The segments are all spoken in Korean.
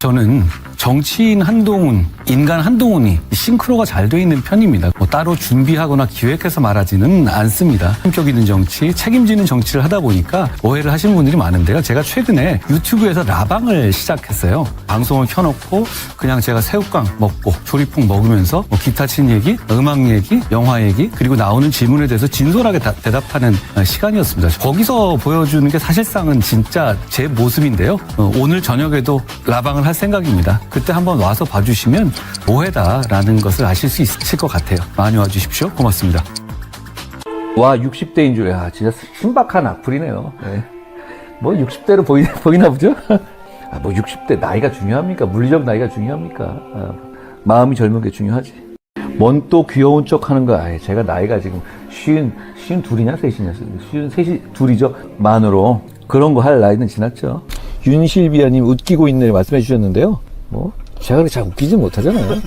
저는 정치인 한동훈, 인간 한동훈이 싱크로가 잘 돼 있는 편입니다. 따로 준비하거나 기획해서 말하지는 않습니다. 품격 있는 정치, 책임지는 정치를 하다 보니까 오해를 하시는 분들이 많은데요. 제가 최근에 유튜브에서 라방을 시작했어요. 방송을 켜놓고 그냥 제가 새우깡 먹고 조리폭 먹으면서 기타 친 얘기, 음악 얘기, 영화 얘기, 그리고 나오는 질문에 대해서 진솔하게 대답하는 시간이었습니다. 거기서 보여주는 게 사실상은 진짜 제 모습인데요. 오늘 저녁에도 라방을 할 생각입니다. 그때 한번 와서 봐주시면 오해다라는 것을 아실 수 있을 것 같아요. 많이 와주십시오. 고맙습니다. 와, 60대인 줄, 진짜 신박한 악플이네요. 네. 뭐 60대로 보이나 보죠? 뭐 60대 나이가 중요합니까? 물리적 나이가 중요합니까? 마음이 젊은 게 중요하지. 뭔 또 귀여운 척 하는 거야. 제가 나이가 지금 52이냐, 3이냐, 53이 둘이죠. 만으로. 그런 거 할 나이는 지났죠. 윤실비아님 웃기고 있네 말씀해 주셨는데요. 뭐 제가 그렇게 잘 웃기지 못하잖아요.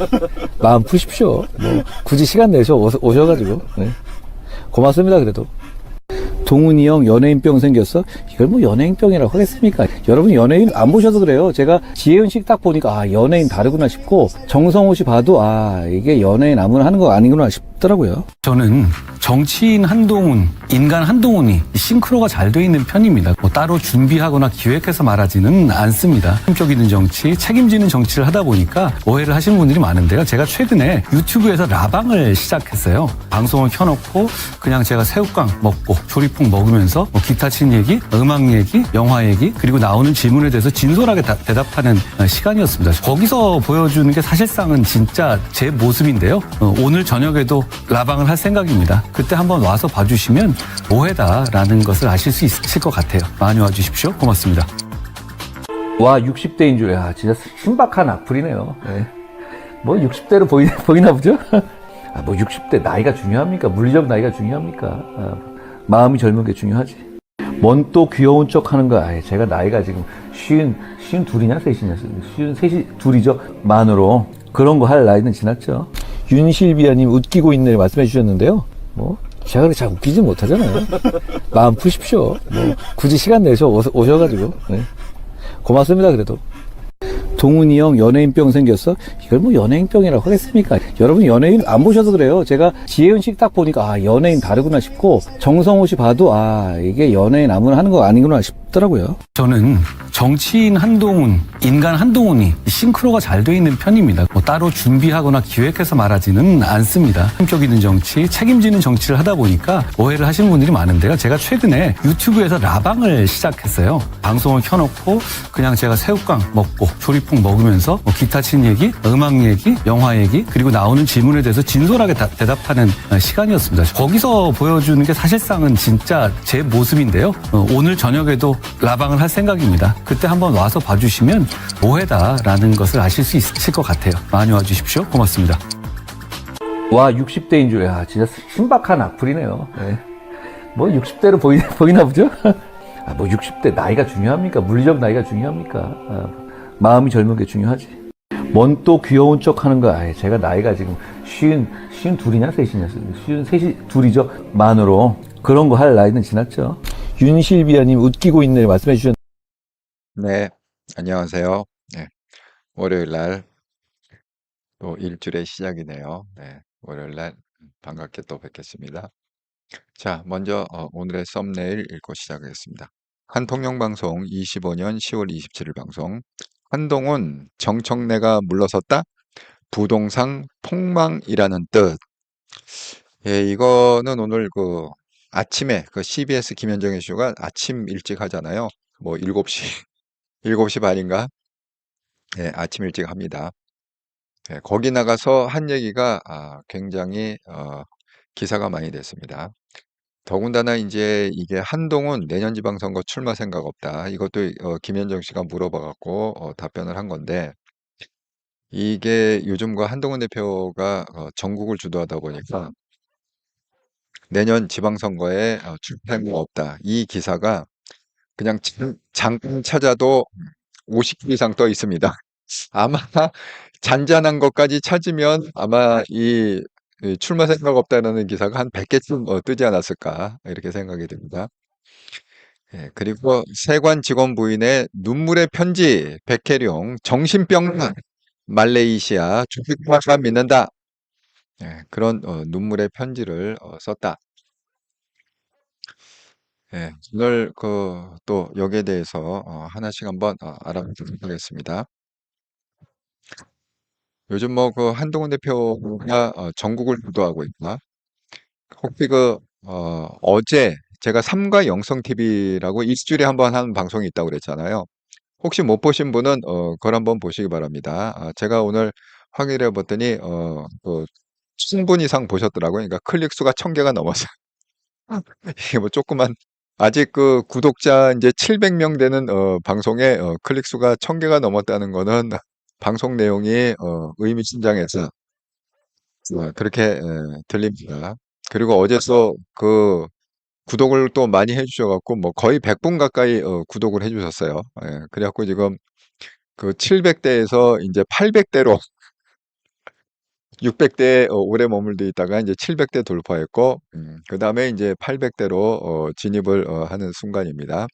마음 푸십시오. 뭐 굳이 시간 내서 오셔가지고. 네. 고맙습니다. 그래도. 동훈이 형 연예인병 생겼어? 이걸 뭐 연예인병이라고 하겠습니까? 여러분 연예인 안 보셔서 그래요. 제가 지혜은 씨 딱 보니까 연예인 다르구나 싶고 정성호 씨 봐도 이게 연예인 아무나 하는 거 아니구나 싶더라고요. 저는 정치인 한동훈, 인간 한동훈이 싱크로가 잘 돼 있는 편입니다. 따로 준비하거나 기획해서 말하지는 않습니다. 품격 있는 정치, 책임지는 정치를 하다 보니까 오해를 하시는 분들이 많은데요. 제가 최근에 유튜브에서 라방을 시작했어요. 방송을 켜놓고 그냥 제가 새우깡 먹고 조리폭 먹으면서 기타 친 얘기, 음악 얘기, 영화 얘기, 그리고 나오는 질문에 대해서 진솔하게 대답하는 시간이었습니다. 거기서 보여주는 게 사실상은 진짜 제 모습인데요. 오늘 저녁에도 라방을 할 생각입니다. 그때 한번 와서 봐주시면 오해다라는 것을 아실 수 있을 것 같아요. 많이 와주십시오. 고맙습니다. 와, 60대인 줄, 진짜 신박한 악플이네요. 네. 뭐 60대로 보이나 보죠? 뭐 60대 나이가 중요합니까? 물리적 나이가 중요합니까? 마음이 젊은 게 중요하지. 뭔 또 귀여운 척 하는 거야. 제가 나이가 지금 52이냐, 3이냐, 53이 둘이죠. 만으로. 그런 거 할 나이는 지났죠. 윤실비아님 웃기고 있네 말씀해 주셨는데요. 뭐 제가 그렇게 잘 웃기지 못하잖아요. 마음 푸십시오. 뭐 굳이 시간 내서 오셔가지고. 네. 고맙습니다. 그래도. 동훈이 형 연예인병 생겼어? 이걸 뭐 연예인병이라고 하겠습니까? 여러분 연예인 안 보셔서 그래요. 제가 지혜은 씨 딱 보니까 연예인 다르구나 싶고 정성호 씨 봐도 이게 연예인 아무나 하는 거 아니구나 싶더라고요. 저는 정치인 한동훈, 인간 한동훈이 싱크로가 잘 돼 있는 편입니다. 따로 준비하거나 기획해서 말하지는 않습니다. 품격 있는 정치, 책임지는 정치를 하다 보니까 오해를 하시는 분들이 많은데요. 제가 최근에 유튜브에서 라방을 시작했어요. 방송을 켜놓고 그냥 제가 새우깡 먹고 조리폭 먹으면서 기타 친 얘기, 음악 얘기, 영화 얘기, 그리고 나오는 질문에 대해서 진솔하게 대답하는 시간이었습니다. 거기서 보여주는 게 사실상은 진짜 제 모습인데요. 오늘 저녁에도 라방을 할 생각입니다. 그때 한번 와서 봐주시면 오해다라는 것을 아실 수 있을 것 같아요. 많이 와주십시오. 고맙습니다. 와, 60대인 줄, 진짜 신박한 악플이네요. 네. 뭐 60대로 보이나 보죠? 뭐 60대 나이가 중요합니까? 물리적 나이가 중요합니까? 마음이 젊은 게 중요하지. 뭔 또 귀여운 척 하는 거야. 제가 나이가 지금 52이냐, 3이냐, 53이 둘이죠. 만으로. 그런 거 할 나이는 지났죠. 윤실비아님 웃기고 있네 말씀해 주셨는데. 네, 안녕하세요. 네, 월요일 날 또 일주일의 시작이네요. 네, 월요일 날 반갑게 또 뵙겠습니다. 자, 먼저 오늘의 썸네일 읽고 시작하겠습니다. 한통영방송 25년 10월 27일 방송. 한동훈 정청래가 물러섰다? 부동산 폭망이라는 뜻. 예, 이거는 오늘 아침에 CBS 김현정의 쇼가 아침 일찍 하잖아요. 뭐 7시, 7시 반인가? 예, 아침 일찍 합니다. 예, 거기 나가서 한 얘기가 굉장히 기사가 많이 됐습니다. 더군다나 이제 이게 한동훈 내년 지방선거 출마 생각 없다. 이것도 김현정 씨가 물어봐갖고 답변을 한 건데, 이게 요즘 한동훈 대표가 전국을 주도하다 보니까 내년 지방선거에 출마 생각 없다. 이 기사가 그냥 잠깐 찾아도 50개 이상 떠 있습니다. 아마 잔잔한 것까지 찾으면 아마 이 출마 생각 없다는 기사가 한 100개쯤 뜨지 않았을까 이렇게 생각이 듭니다. 예, 그리고 세관 직원 부인의 눈물의 편지, 백혜룡, 정신병, 말레이시아, 주식화가 믿는다. 예, 그런 눈물의 편지를 썼다. 예, 오늘 또 여기에 대해서 하나씩 한번 알아보도록 하겠습니다. 요즘 뭐 한동훈 대표가 전국을 주도하고 있다. 혹시 어제 제가 삼가 영성 TV라고 일주일에 한번 하는 방송이 있다고 그랬잖아요. 혹시 못 보신 분은 그걸 한번 보시기 바랍니다. 제가 오늘 확인해 봤더니 1000분 이상 보셨더라고요. 그러니까 클릭 수가 1000개가 넘어서 이게 뭐 조그만 아직 구독자 이제 700명 되는 방송에 클릭 수가 1000개가 넘었다는 거는 방송 내용이 의미심장해서 그렇게 들립니다. 그리고 어제 또 구독을 또 많이 해주셔 갖고 뭐 거의 100분 가까이 구독을 해주셨어요. 예, 그래갖고 지금 700대에서 이제 800대로 600대 오래 머물러 있다가 이제 700대 돌파했고, 그 다음에 이제 800대로 진입을 하는 순간입니다.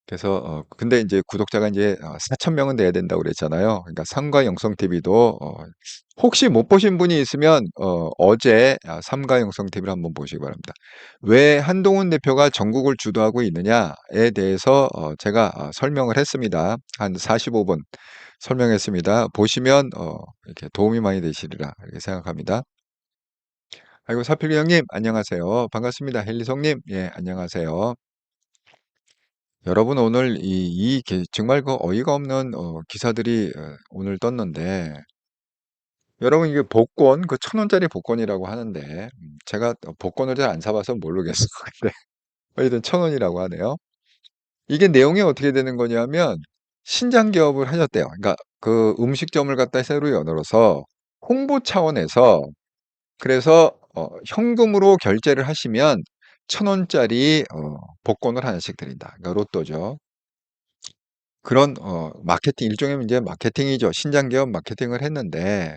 그래서 근데 이제 구독자가 이제 4,000명은 돼야 된다고 그랬잖아요. 그러니까 삼가 영성 TV도 혹시 못 보신 분이 있으면 어제 삼가 영성 TV를 한번 보시기 바랍니다. 왜 한동훈 대표가 전국을 주도하고 있느냐에 대해서 제가 설명을 했습니다. 한 45분 설명했습니다. 보시면 이렇게 도움이 많이 되시리라 이렇게 생각합니다. 아이고 사필이 형님 안녕하세요. 반갑습니다. 헬리송님 예 안녕하세요. 여러분 오늘 정말 어이가 없는 기사들이 오늘 떴는데 여러분 이게 복권 1,000원짜리 복권이라고 하는데 제가 복권을 잘 안 사봐서 모르겠어요. 근데 어쨌든 1,000원이라고 하네요. 이게 내용이 어떻게 되는 거냐면 신장 개업을 하셨대요. 그러니까 그 음식점을 갖다 새로 열어서 홍보 차원에서 그래서 현금으로 결제를 하시면 1,000원짜리 복권을 하나씩 드린다. 그러니까 로또죠. 그런 마케팅 일종의 이제 마케팅이죠. 신장 개업 마케팅을 했는데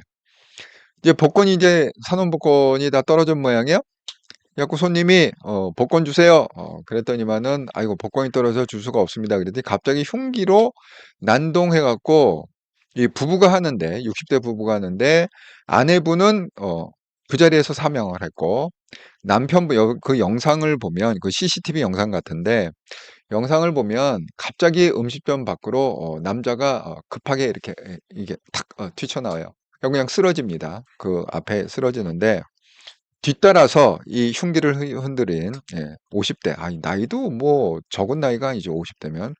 이제 복권이 이제 산원 복권이 다 떨어진 모양이에요. 그래 갖고 손님이 "복권 주세요." 그랬더니만은 "아이고 복권이 떨어져서 줄 수가 없습니다." 그랬더니 갑자기 흉기로 난동해 갖고 이 부부가 하는데 60대 부부가 하는데 아내분은 그 자리에서 사망을 했고 남편분 그 영상을 보면 그 CCTV 영상 같은데 영상을 보면 갑자기 음식점 밖으로 남자가 급하게 이렇게 이게 탁 튀쳐나와요. 그냥 쓰러집니다. 그 앞에 쓰러지는데 뒤따라서 이 흉기를 흔들인 50대 아니 나이도 뭐 적은 나이가 아니죠. 50대면.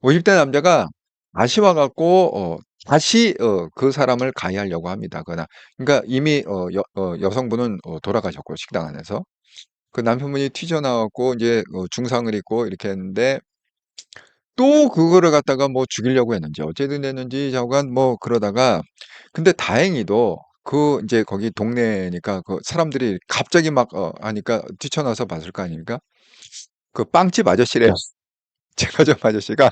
50대 남자가 다시 와 갖고 다시 그 사람을 가해하려고 합니다. 그러니까 이미 여성분은 돌아가셨고 식당 안에서. 그 남편분이 튀져나와 갖고 이제 중상을 입고 이렇게 했는데 또 그거를 갖다가 뭐 죽이려고 했는지 어쨌든 됐는지 하여간 뭐 그러다가 근데 다행히도 인제 거기 동네니까 사람들이 갑자기 막 하니까 뛰쳐나와서 봤을 거 아닙니까? 그 빵집 아저씨래요. 제과점 아저씨가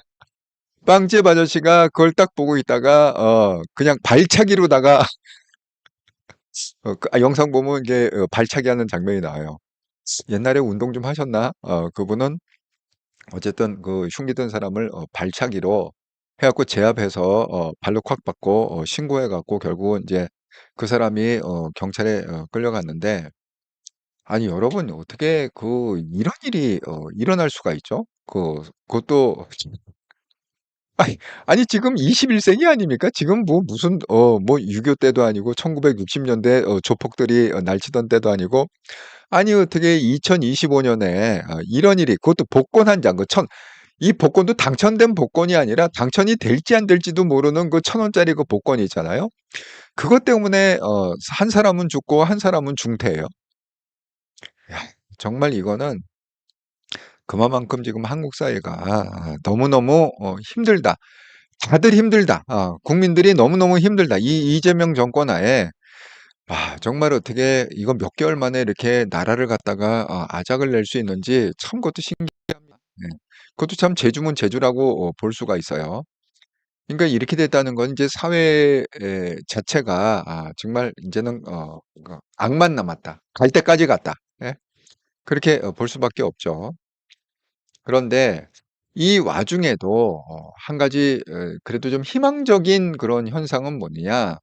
빵집 아저씨가 그걸 딱 보고 있다가 그냥 발차기로다가 영상 보면 이게 발차기 하는 장면이 나와요. 옛날에 운동 좀 하셨나? 그분은 어쨌든 그 흉기 든 사람을 발차기로 해 갖고 제압해서 발로 콱 받고 신고해 갖고 결국은 인제 그 사람이 경찰에 끌려갔는데 아니 여러분 어떻게 이런 일이 일어날 수가 있죠? 그것도 아니 지금 21 세기 아닙니까? 지금 뭐 무슨 뭐 6.25 때도 아니고 1960 년대 조폭들이 날치던 때도 아니고 아니 어떻게 2025 년에 이런 일이 그것도 복권 한 장 이 복권도 당첨된 복권이 아니라 당첨이 될지 안 될지도 모르는 그 1,000원짜리 그 복권이 있잖아요. 그것 때문에 한 사람은 죽고 한 사람은 중태예요. 야 정말 이거는 그만큼 지금 한국 사회가 너무너무 힘들다. 다들 힘들다. 국민들이 너무너무 힘들다. 이 이재명 정권 하에 정말 어떻게 이거 몇 개월 만에 이렇게 나라를 갖다가 아작을 낼 수 있는지 참 그것도 신기합니다. 네. 그것도 참 제주면 제주라고 볼 수가 있어요. 그러니까 이렇게 됐다는 건 이제 사회 자체가 정말 인제는 악만 남았다. 갈 때까지 갔다. 예. 그렇게 볼 수밖에 없죠. 그런데 이 와중에도 한 가지 그래도 좀 희망적인 그런 현상은 뭐냐.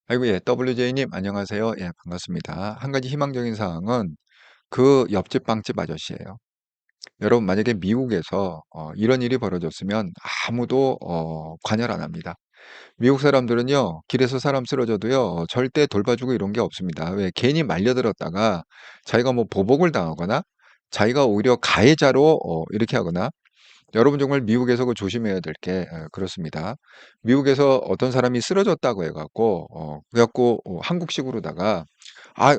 아이고, 예, WJ님 안녕하세요. 예, 반갑습니다. 한 가지 희망적인 사항은 그 옆집 빵집 아저씨예요. 여러분, 만약에 미국에서 이런 일이 벌어졌으면 아무도 관여를 안 합니다. 미국 사람들은요, 길에서 사람 쓰러져도요, 절대 돌봐주고 이런 게 없습니다. 왜? 괜히 말려들었다가 자기가 뭐 보복을 당하거나 자기가 오히려 가해자로 이렇게 하거나. 여러분, 정말 미국에서 그 조심해야 될 게 그렇습니다. 미국에서 어떤 사람이 쓰러졌다고 해갖고 그래갖고 한국식으로다가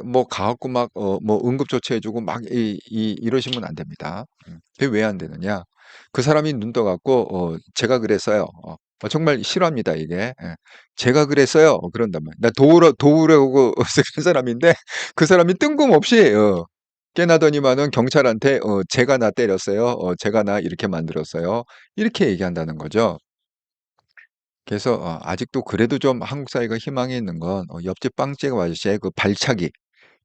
뭐 가갖고 막 뭐 응급조치해주고 막 이러시면 안 됩니다. 그게 왜 안 되느냐? 그 사람이 눈 떠갖고 제가 그랬어요. 정말 싫어합니다 이게. 예. 제가 그랬어요. 그런단 말이에요. 나 도우려고 그 사람인데 그 사람이 뜬금없이 깨나더니만은 경찰한테 제가 나 때렸어요. 제가 나 이렇게 만들었어요. 이렇게 얘기한다는 거죠. 그래서 아직도 그래도 좀 한국 사회가 희망이 있는 건 옆집 빵집 아저씨의 그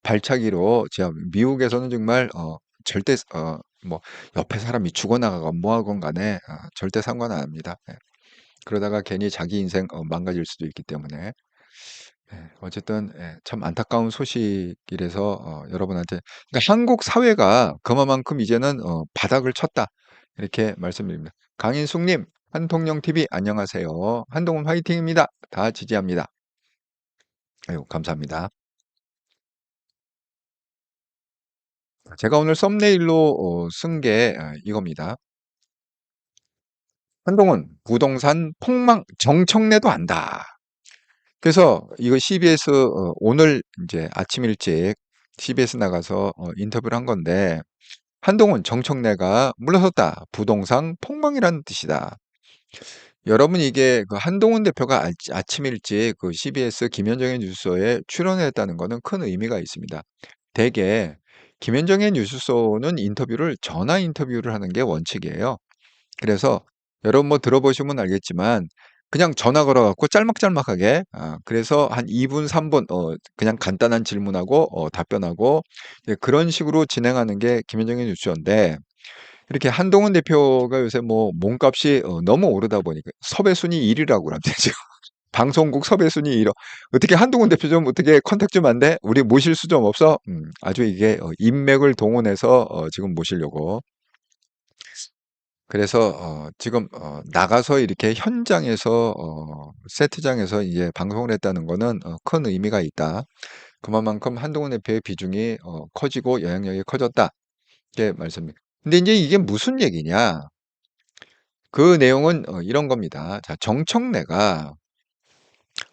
발차기로 제가 미국에서는 정말 절대 뭐 옆에 사람이 죽어나가건 뭐하건 간에 절대 상관 안 합니다. 예. 그러다가 괜히 자기 인생 망가질 수도 있기 때문에. 예, 어쨌든 예, 참 안타까운 소식이라서 여러분한테, 그러니까 한국 사회가 그만큼 이제는 바닥을 쳤다 이렇게 말씀드립니다. 강인숙님, 한통령 TV 안녕하세요. 한동훈 화이팅입니다. 다 지지합니다. 아유, 감사합니다. 제가 오늘 썸네일로 쓴 게 이겁니다. 한동훈 부동산 폭망 정청래도 안다. 그래서 이거 CBS 오늘 이제 아침 일찍 CBS 나가서 인터뷰를 한 건데, 한동훈 정청래가 물러섰다. 부동산 폭망이라는 뜻이다. 여러분, 이게 그 한동훈 대표가 아침 일찍 그 CBS 김현정의 뉴스쇼에 출연했다는 거는 큰 의미가 있습니다. 대개 김현정의 뉴스쇼는 인터뷰를 전화 인터뷰를 하는 게 원칙이에요. 그래서 여러분 뭐 들어보시면 알겠지만 그냥 전화 걸어갖고 짤막짤막하게 그래서 한 2분, 3분 그냥 간단한 질문하고 답변하고 그런 식으로 진행하는 게 김현정의 뉴스인데, 이렇게 한동훈 대표가 요새 뭐 몸값이 너무 오르다 보니까 섭외순위 1위라고 그럽니다. 지금 방송국 섭외순위 1위. 어떻게 한동훈 대표 좀 어떻게 컨택 좀 안 돼? 우리 모실 수 좀 없어? 아주 이게 인맥을 동원해서 지금 모시려고. 그래서 지금 나가서 이렇게 현장에서 세트장에서 이제 방송을 했다는 거는 큰 의미가 있다. 그만큼 한동훈 대표의 비중이 커지고 영향력이 커졌다. 이렇게 말씀입니다. 근데 이제 이게 무슨 얘기냐? 그 내용은 이런 겁니다. 자, 정청래가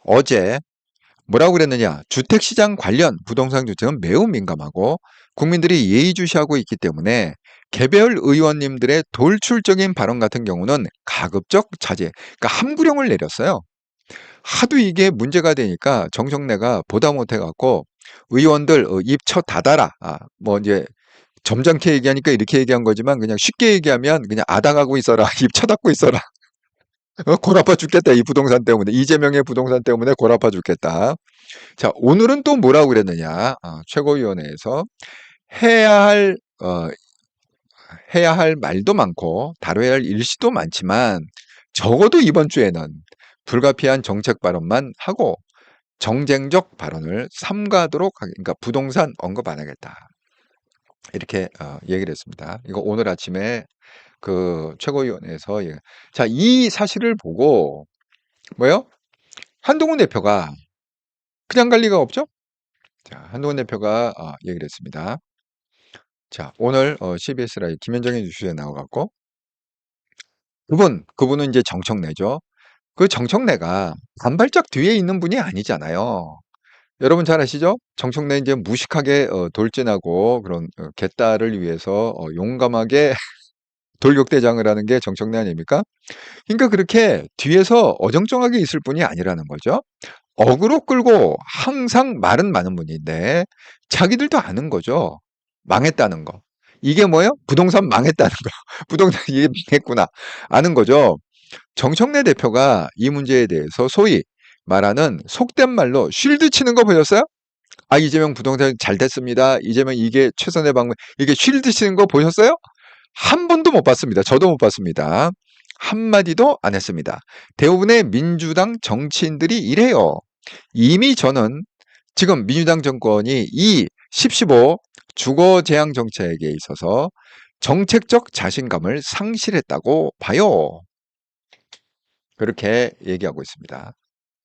어제 뭐라고 그랬느냐? 주택시장 관련 부동산 정책은 매우 민감하고 국민들이 예의주시하고 있기 때문에 개별 의원님들의 돌출적인 발언 같은 경우는 가급적 자제, 그러니까 함구령을 내렸어요. 하도 이게 문제가 되니까 정청래가 보다 못해갖고 의원들 입 닫아라. 뭐 이제 점잖게 얘기하니까 이렇게 얘기한 거지만 그냥 쉽게 얘기하면 그냥 아당하고 있어라. 입 쳐닫고 있어라. 골 아파 죽겠다. 이 부동산 때문에. 이재명의 부동산 때문에 골 아파 죽겠다. 자, 오늘은 또 뭐라고 그랬느냐. 최고위원회에서 해야 할, 해야 할 말도 많고 다뤄야 할 일시도 많지만 적어도 이번 주에는 불가피한 정책 발언만 하고 정쟁적 발언을 삼가도록 그러니까 부동산 언급 안 하겠다. 이렇게 얘기를 했습니다. 이거 오늘 아침에 그 최고위원회에서 자, 이 사실을 보고 뭐요? 한동훈 대표가 그냥 갈 리가 없죠? 자, 한동훈 대표가 얘기를 했습니다. 자, 오늘 CBS 라이브 김현정의 뉴스에 나와갖고 그분은 이제 정청래죠. 그 정청래가 반발짝 뒤에 있는 분이 아니잖아요. 여러분 잘 아시죠? 정청래 이제 무식하게 돌진하고 그런 개딸을 위해서 용감하게 돌격대장을 하는 게 정청래 아닙니까? 그러니까 그렇게 뒤에서 어정쩡하게 있을 분이 아니라는 거죠. 어그로 끌고 항상 말은 많은 분인데 자기들도 아는 거죠. 망했다는 거. 이게 뭐예요? 부동산 망했다는 거. 부동산 이게 망했구나. 아는 거죠. 정청래 대표가 이 문제에 대해서 소위 말하는 속된 말로 쉴드 치는 거 보셨어요? 아, 이재명 부동산 잘 됐습니다. 이재명 이게 최선의 방법. 이게 쉴드 치는 거 보셨어요? 한 번도 못 봤습니다. 저도 못 봤습니다. 한마디도 안 했습니다. 대부분의 민주당 정치인들이 이래요. 이미 저는 지금 민주당 정권이 이 10.15 주거 제한 정책에 있어서 정책적 자신감을 상실했다고 봐요. 그렇게 얘기하고 있습니다.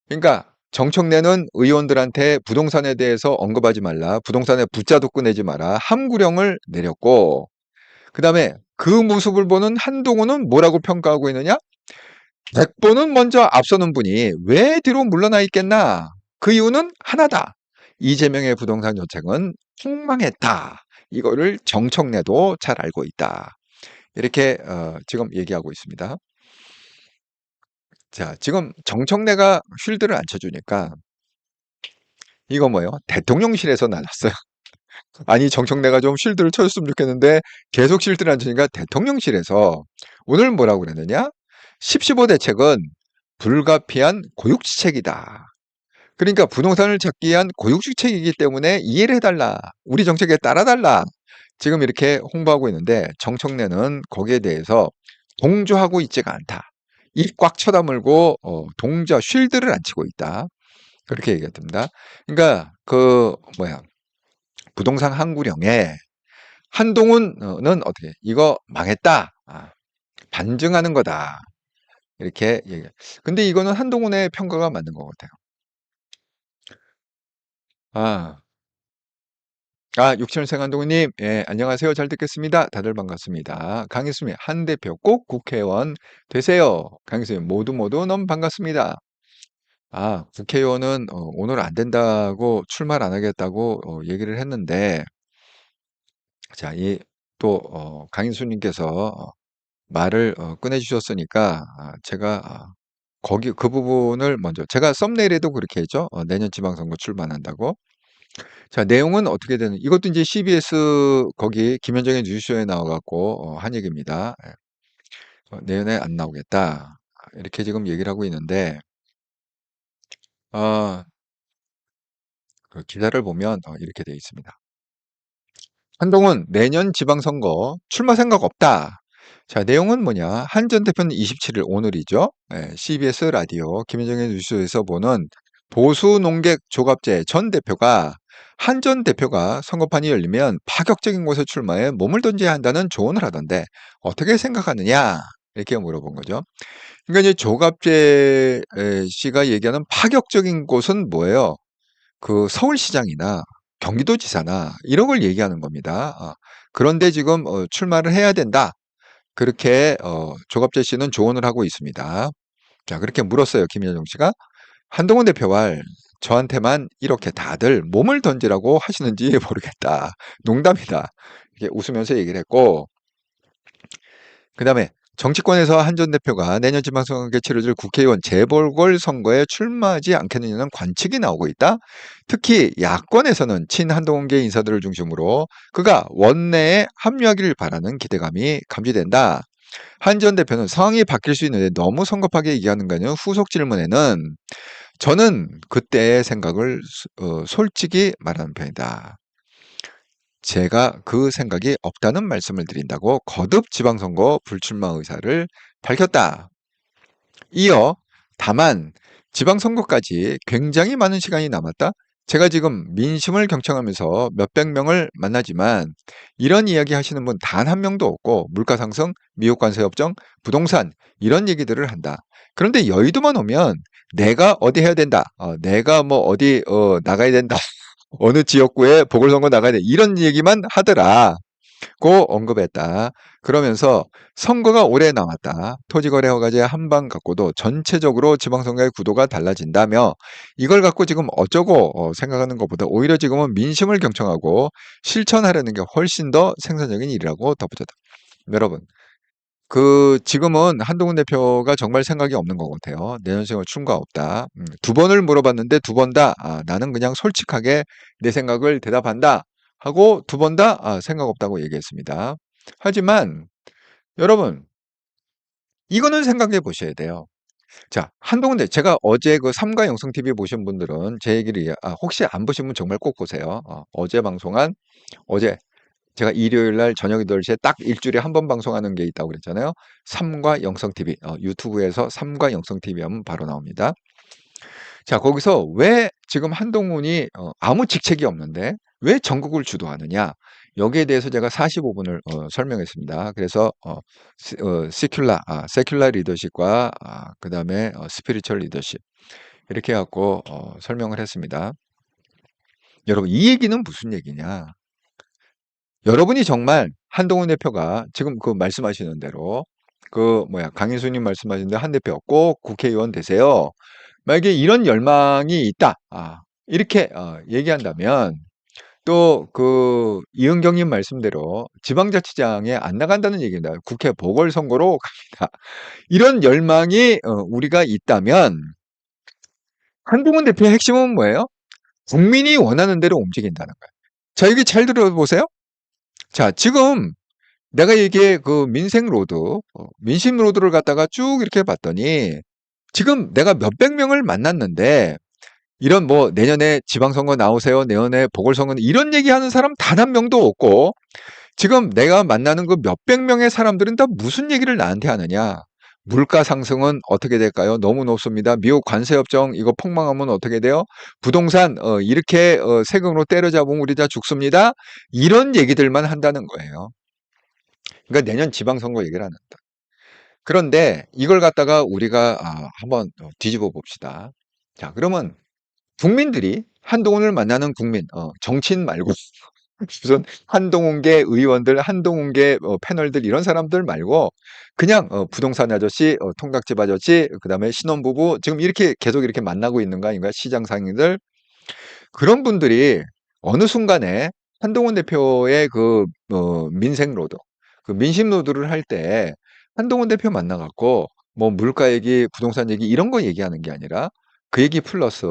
그러니까 정청래는 의원들한테 부동산에 대해서 언급하지 말라, 부동산에 붙자도 꺼내지 마라, 함구령을 내렸고, 그 다음에 그 모습을 보는 한동훈은 뭐라고 평가하고 있느냐? 100번은 먼저 앞서는 분이 왜 뒤로 물러나 있겠나? 그 이유는 하나다. 이재명의 부동산 정책은 폭망했다. 이거를 정청래도 잘 알고 있다. 이렇게 지금 얘기하고 있습니다. 자, 지금 정청래가 쉴드를 안 쳐주니까 이거 뭐예요? 대통령실에서 나눴어요. 아니, 정청래가 좀 쉴드를 쳐줬으면 좋겠는데 계속 쉴드를 안 치니까 대통령실에서 오늘 뭐라고 그랬느냐? 10.15 대책은 불가피한 고육지책이다. 그러니까 부동산을 찾기 위한 고육지책이기 때문에 이해를 해달라. 우리 정책에 따라달라. 지금 이렇게 홍보하고 있는데 정청래는 거기에 대해서 동조하고 있지가 않다. 입 꽉 쳐다물고 동조 쉴드를 안 치고 있다. 그렇게 얘기했습니다. 그러니까 그 뭐야 부동산 항구령에 한동훈은 어떻게 이거 망했다. 반증하는 거다. 이렇게 얘기. 근데 이거는 한동훈의 평가가 맞는 것 같아요. 아, 6천생 한동훈님, 예, 안녕하세요. 잘 듣겠습니다. 다들 반갑습니다. 강희수님, 한 대표 꼭 국회의원 되세요. 강희수님, 모두 너무 반갑습니다. 국회의원은 오늘 안 된다고 출마를 안 하겠다고 얘기를 했는데, 자, 강인수님께서 말을 꺼내주셨으니까 제가 거기 그 부분을 먼저 제가 썸네일에도 그렇게 했죠. 내년 지방선거 출마한다고. 자, 내용은 어떻게 되는? 이것도 이제 CBS 거기 김현정의 뉴스쇼에 나와갖고 한 얘기입니다. 예. 내년에 안 나오겠다. 이렇게 지금 얘기를 하고 있는데 어, 그 기사를 보면 이렇게 돼 있습니다. 한동훈 내년 지방선거 출마 생각 없다. 자, 내용은 뭐냐? 한 전 대표는 27일 오늘이죠. CBS 라디오 김현정의 뉴스에서 보는 보수 농객 조갑재 전 대표가 한 전 대표가 선거판이 열리면 파격적인 곳에 출마해 몸을 던져야 한다는 조언을 하던데 어떻게 생각하느냐? 이렇게 물어본 거죠. 그러니까 이제 조갑재 씨가 얘기하는 파격적인 곳은 뭐예요? 그 서울시장이나 경기도지사나 이런 걸 얘기하는 겁니다. 그런데 지금 출마를 해야 된다. 그렇게 조갑재 씨는 조언을 하고 있습니다. 자, 그렇게 물었어요. 김현정 씨가. 한동훈 대표와 저한테만 이렇게 다들 몸을 던지라고 하시는지 모르겠다. 농담이다. 이렇게 웃으면서 얘기를 했고, 그 다음에 정치권에서 한 전 대표가 내년 지방선거에 치러질 국회의원 재보궐선거에 출마하지 않겠느냐는 관측이 나오고 있다. 특히 야권에서는 친한동훈계 인사들을 중심으로 그가 원내에 합류하기를 바라는 기대감이 감지된다. 한 전 대표는 상황이 바뀔 수 있는데 너무 성급하게 얘기하는가는 후속 질문에는 저는 그때의 생각을 솔직히 말하는 편이다. 제가 그 생각이 없다는 말씀을 드린다고 거듭 지방선거 불출마 의사를 밝혔다. 이어 다만 지방선거까지 굉장히 많은 시간이 남았다. 제가 지금 민심을 경청하면서 몇백 명을 만나지만 이런 이야기 하시는 분 단 한 명도 없고 물가 상승, 미국 관세 협정, 부동산 이런 얘기들을 한다. 그런데 여의도만 오면 내가 어디 해야 된다. 내가 뭐 어디 나가야 된다. 어느 지역구에 보궐선거 나가야 돼. 이런 얘기만 하더라. 고 언급했다. 그러면서 선거가 오래 남았다. 토지거래 허가제 한 방 갖고도 전체적으로 지방선거의 구도가 달라진다며 이걸 갖고 지금 어쩌고 생각하는 것보다 오히려 지금은 민심을 경청하고 실천하려는 게 훨씬 더 생산적인 일이라고 덧붙였다. 여러분, 지금은 한동훈 대표가 정말 생각이 없는 것 같아요. 내년 생활 충과 없다. 두 번을 물어봤는데 두 번 다 나는 그냥 솔직하게 내 생각을 대답한다 하고 두 번 다 생각 없다고 얘기했습니다. 하지만 여러분 이거는 생각해 보셔야 돼요. 자, 한동훈 제가 어제 그 삼가 영성 TV 보신 분들은 제 얘기를 혹시 안 보신 분 정말 꼭 보세요. 어제 방송한 어제 제가 일요일 날 저녁 8시에 딱 일주일에 한 번 방송하는 게 있다고 그랬잖아요. 삼가 영성 TV 유튜브에서 삼가 영성 TV 하면 바로 나옵니다. 자, 거기서 왜 지금 한동훈이 아무 직책이 없는데 왜 전국을 주도하느냐? 여기에 대해서 제가 45분을 설명했습니다. 그래서 세큘라 리더십과 그다음에 스피리추얼 리더십 이렇게 해갖고 설명을 했습니다. 여러분, 이 얘기는 무슨 얘기냐? 여러분이 정말 한동훈 대표가 지금 그 말씀하시는 대로 강인수님 말씀하신 대로 한 대표 꼭 국회의원 되세요. 만약에 이런 열망이 있다. 이렇게 얘기한다면 또 그 이은경님 말씀대로 지방자치장에 안 나간다는 얘기입니다. 국회 보궐선거로 갑니다. 이런 열망이 우리가 있다면 한동훈 대표의 핵심은 뭐예요? 국민이 원하는 대로 움직인다는 거예요. 자, 여기 잘 들어보세요. 자, 지금 내가 이게 그 민생 로드, 민심 로드를 갖다가 쭉 이렇게 봤더니 지금 내가 몇백 명을 만났는데 이런 뭐 내년에 지방선거 나오세요. 내년에 보궐선거 이런 얘기하는 사람 단 한 명도 없고 지금 내가 만나는 그 몇백 명의 사람들은 다 무슨 얘기를 나한테 하느냐. 물가 상승은 어떻게 될까요? 너무 높습니다. 미국 관세 협정 이거 폭망하면 어떻게 돼요? 부동산 이렇게 세금으로 때려잡으면 우리 다 죽습니다. 이런 얘기들만 한다는 거예요. 그러니까 내년 지방선거 얘기를 안 한다. 그런데 이걸 갖다가 우리가 한번 뒤집어 봅시다. 자, 그러면 국민들이 한동훈을 만나는 국민, 정치인 말고 무슨 한동훈계 의원들, 한동훈계 패널들 이런 사람들 말고 그냥 부동산 아저씨, 통닭집 아저씨, 그다음에 신혼부부 지금 이렇게 계속 이렇게 만나고 있는 거 아닌가요? 시장 상인들 그런 분들이 어느 순간에 한동훈 대표의 그 민생 로드, 그 민심 로드를 할 때 한동훈 대표 만나갖고 뭐 물가 얘기, 부동산 얘기 이런 거 얘기하는 게 아니라 그 얘기 플러스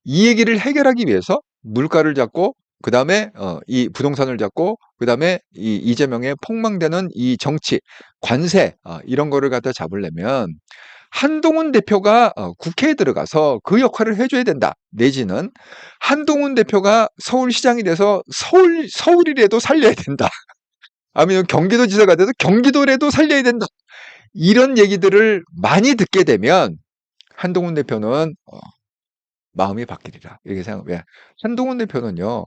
이 얘기를 해결하기 위해서 물가를 잡고 그다음에 이 부동산을 잡고 그다음에 이 이재명의 폭망되는 이 정치, 관세 이런 거를 갖다 잡으려면 한동훈 대표가 국회에 들어가서 그 역할을 해줘야 된다. 내지는 한동훈 대표가 서울시장이 돼서 서울이라도 살려야 된다. 아니면 경기도지사가 돼서 경기도라도 살려야 된다. 이런 얘기들을 많이 듣게 되면 한동훈 대표는 마음이 바뀌리라. 이렇게 생각해요. 왜? 한동훈 대표는요,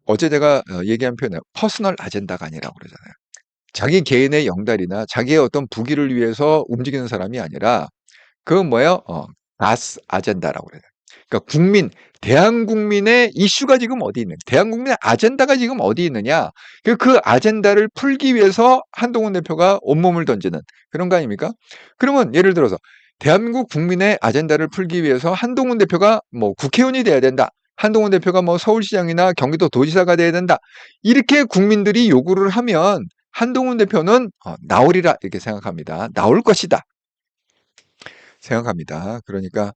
어제 제가 얘기한 표현에 퍼스널 아젠다가 아니라고 그러잖아요. 자기 개인의 영달이나 자기의 어떤 부귀를 위해서 움직이는 사람이 아니라, 그건 뭐예요? 마스 아젠다라고 그래요. 그러니까 대한국민의 이슈가 지금 어디 있느냐? 대한국민의 아젠다가 지금 어디 있느냐? 그 아젠다를 풀기 위해서 한동훈 대표가 온몸을 던지는 그런 거 아닙니까? 그러면 예를 들어서 대한민국 국민의 아젠다를 풀기 위해서 한동훈 대표가 뭐 국회의원이 돼야 된다. 한동훈 대표가 뭐 서울시장이나 경기도 도지사가 돼야 된다. 이렇게 국민들이 요구를 하면 한동훈 대표는 나오리라 이렇게 생각합니다. 나올 것이다. 생각합니다. 그러니까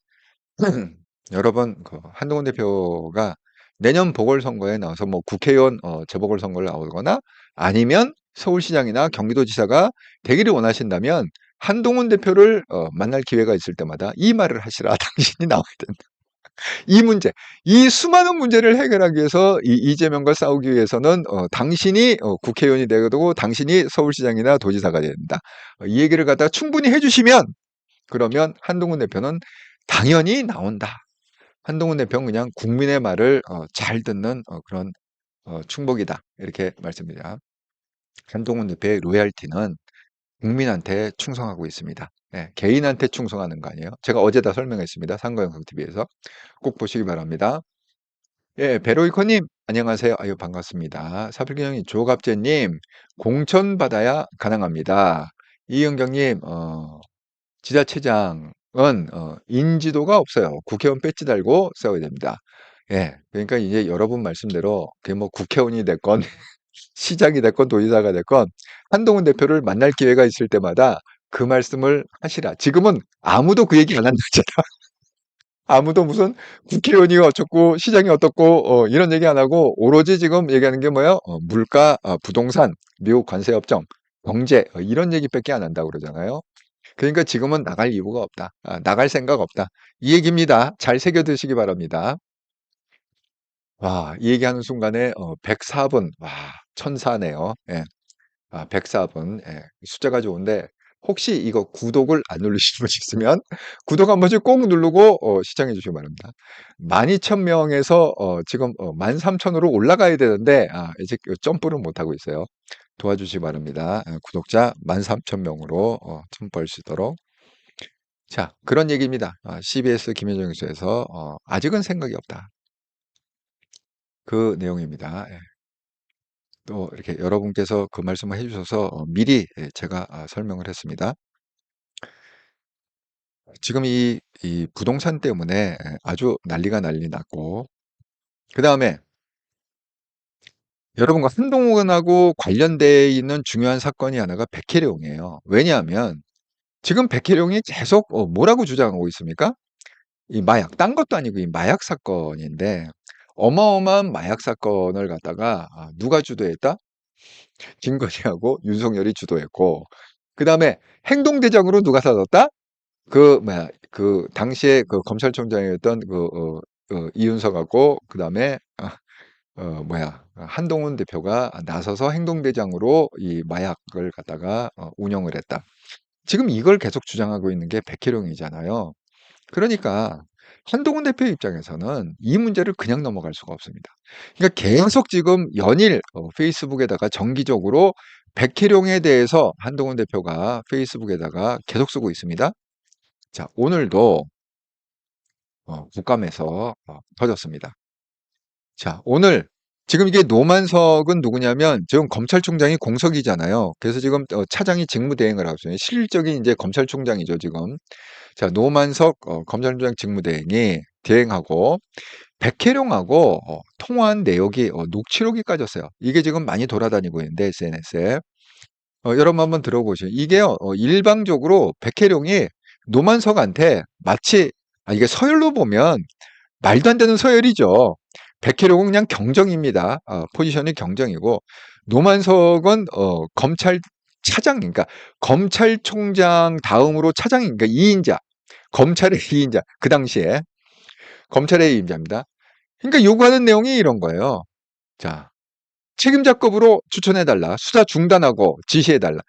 여러분 한동훈 대표가 내년 보궐선거에 나와서 뭐 국회의원 재보궐선거를 나오거나 아니면 서울시장이나 경기도지사가 되기를 원하신다면 한동훈 대표를 만날 기회가 있을 때마다 이 말을 하시라. 당신이 나와야 된다. 이 문제, 이 수많은 문제를 해결하기 위해서 이재명과 싸우기 위해서는 당신이 국회의원이 되고 당신이 서울시장이나 도지사가 돼야 된다. 이 얘기를 갖다가 충분히 해주시면 그러면 한동훈 대표는 당연히 나온다. 한동훈 대표는 그냥 국민의 말을 잘 듣는 그런 충복이다. 이렇게 말씀드립니다. 한동훈 대표의 로얄티는 국민한테 충성하고 있습니다. 네, 개인한테 충성하는 거 아니에요. 제가 어제 다 설명했습니다. 상거영상TV에서. 꼭 보시기 바랍니다. 예, 베로이커님, 안녕하세요. 아유, 반갑습니다. 사필균형이 조갑재님, 공천받아야 가능합니다. 이은경님, 지자체장은 인지도가 없어요. 국회의원 배지 달고 싸워야 됩니다. 예, 그러니까 이제 여러분 말씀대로 그게 뭐 국회의원이 됐건 시장이 됐건 도지사가 됐건 한동훈 대표를 만날 기회가 있을 때마다 그 말씀을 하시라. 지금은 아무도 그 얘기 안 한다잖아. 아무도 무슨 국회의원이 어쩌고 시장이 어떻고 이런 얘기 안 하고 오로지 지금 얘기하는 게 뭐예요? 물가, 부동산, 미국 관세 협정, 경제 이런 얘기밖에 안 한다고 그러잖아요. 그러니까 지금은 나갈 이유가 없다. 나갈 생각 없다. 이 얘기입니다. 잘 새겨두시기 바랍니다. 와, 이 얘기하는 순간에 104분. 와, 천사네요. 예. 104분. 예. 숫자가 좋은데 혹시 이거 구독을 안 누르신 분 있으면 구독 한 번씩 꼭 누르고 시청해 주시기 바랍니다. 12,000명에서 지금 13,000으로 올라가야 되는데 이제 그 점프를 못 하고 있어요. 도와주시기 바랍니다. 구독자 13,000명으로 점프할 수 있도록. 자, 그런 얘기입니다. CBS 김현정 뉴스에서 아직은 생각이 없다. 그 내용입니다. 예. 또 이렇게 여러분께서 그 말씀을 해주셔서 미리 제가 설명을 했습니다. 지금 이 부동산 때문에 아주 난리가 난리 났고, 그 다음에 여러분과 한동훈하고 관련돼 있는 중요한 사건이 하나가 백혜룡이에요. 왜냐하면 지금 백혜룡이 계속 뭐라고 주장하고 있습니까? 이 마약, 딴 것도 아니고 이 마약 사건인데 어마어마한 마약 사건을 갖다가 누가 주도했다? 김건희하고 윤석열이 주도했고, 그 다음에 행동대장으로 누가 사줬다? 그 뭐야 그 당시에 그 검찰총장이었던 이윤석하고 그 다음에 한동훈 대표가 나서서 행동대장으로 이 마약을 갖다가 운영을 했다. 지금 이걸 계속 주장하고 있는 게 백혜룡이잖아요. 그러니까 한동훈 대표 입장에서는 이 문제를 그냥 넘어갈 수가 없습니다. 그러니까 계속 지금 연일 페이스북에다가 정기적으로 백혜룡에 대해서 한동훈 대표가 페이스북에다가 계속 쓰고 있습니다. 자, 오늘도 국감에서 터졌습니다. 자, 오늘 지금 이게 노만석은 누구냐면 지금 검찰총장이 공석이잖아요. 그래서 지금 차장이 직무대행을 하고 있어요. 실질적인 이제 검찰총장이죠, 지금. 자, 노만석 검찰총장 직무대행이 대행하고 백혜룡하고 통화한 내역이 녹취록이 까졌어요. 이게 지금 많이 돌아다니고 있는데 SNS에 여러분 한번 들어보시죠. 이게요 일방적으로 백혜룡이 노만석한테 마치 이게 서열로 보면 말도 안 되는 서열이죠. 백혜룡은 그냥 경정입니다. 포지션이 경정이고 노만석은 검찰 차장, 그러니까 검찰총장 다음으로 차장이니까 그러니까 2인자, 검찰의 2인자, 그 당시에 검찰의 2인자입니다. 그러니까 요구하는 내용이 이런 거예요. 자, 책임자급으로 추천해달라, 수사 중단하고 지시해달라.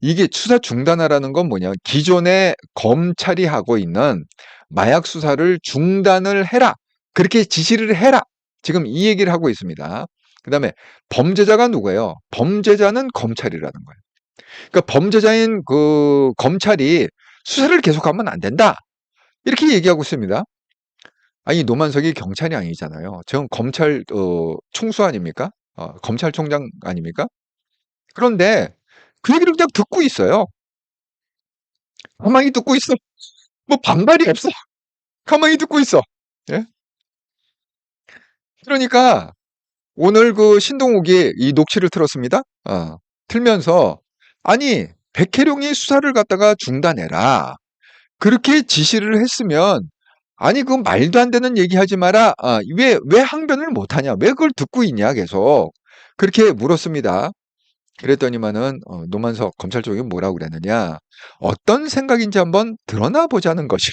이게 수사 중단하라는 건 뭐냐? 기존에 검찰이 하고 있는 마약 수사를 중단을 해라. 그렇게 지시를 해라. 지금 이 얘기를 하고 있습니다. 그 다음에 범죄자가 누구예요? 범죄자는 검찰이라는 거예요. 그러니까 범죄자인 그 검찰이 수사를 계속하면 안 된다. 이렇게 얘기하고 있습니다. 아니, 노만석이 경찰이 아니잖아요. 저는 검찰 총수 아닙니까? 검찰총장 아닙니까? 그런데 그 얘기를 그냥 듣고 있어요. 가만히 듣고 있어. 뭐 반발이 없어. 가만히 듣고 있어. 예? 그러니까 오늘 그 신동욱이 이 녹취를 틀었습니다. 틀면서 아니 백혜룡이 수사를 갖다가 중단해라. 그렇게 지시를 했으면 아니 그 말도 안 되는 얘기하지 마라. 왜 항변을 못하냐? 왜 그걸 듣고 있냐 계속 그렇게 물었습니다. 그랬더니만은 노만석 검찰총장이 뭐라고 그랬느냐? 어떤 생각인지 한번 드러나 보자는 것이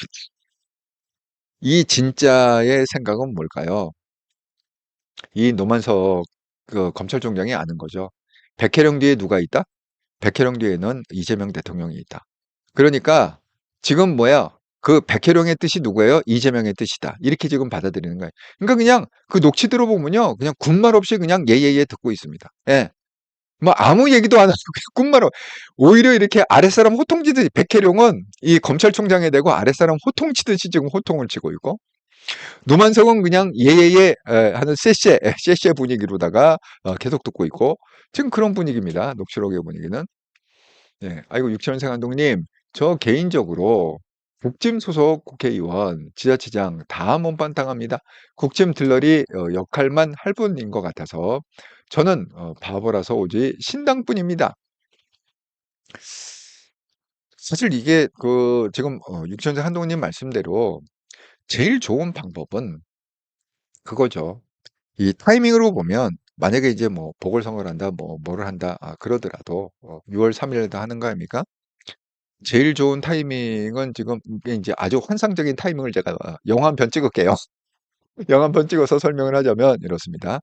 이 진짜의 생각은 뭘까요? 이 노만석 그 검찰총장이 아는 거죠. 백혜령 뒤에 누가 있다? 백혜령 뒤에는 이재명 대통령이 있다. 그러니까 지금 그 백혜령의 뜻이 누구예요? 이재명의 뜻이다. 이렇게 지금 받아들이는 거예요. 그러니까 그냥 그 녹취 들어보면요. 그냥 군말 없이 그냥 예예예 듣고 있습니다. 예. 뭐 아무 얘기도 안 하고 그냥 군말 오히려 이렇게 아랫사람 호통치듯이 백혜령은 이 검찰총장에 대고 아랫사람 호통치듯이 지금 호통을 치고 있고 노만석은 그냥 예예예 하는 쎄쎄 분위기로다가 계속 듣고 있고 지금 그런 분위기입니다. 녹취록의 분위기는. 예. 아이고 육천생 한동님, 저 개인적으로 국짐 소속 국회의원, 지자체장 다 몸반탕합니다. 국짐 들러리 역할만 할 분인 것 같아서 저는 바보라서 오직 신당뿐입니다. 사실 이게 그 지금 육천생 한동님 말씀대로 제일 좋은 방법은 그거죠. 이 타이밍으로 보면 만약에 이제 뭐 보궐선거를 한다, 뭐를 한다 그러더라도 6월 3일에다 하는 거 아닙니까? 제일 좋은 타이밍은 지금 이게 인제 아주 환상적인 타이밍을 제가 영화 한 편 찍을게요. 영화 한 편 찍어서 설명을 하자면 이렇습니다.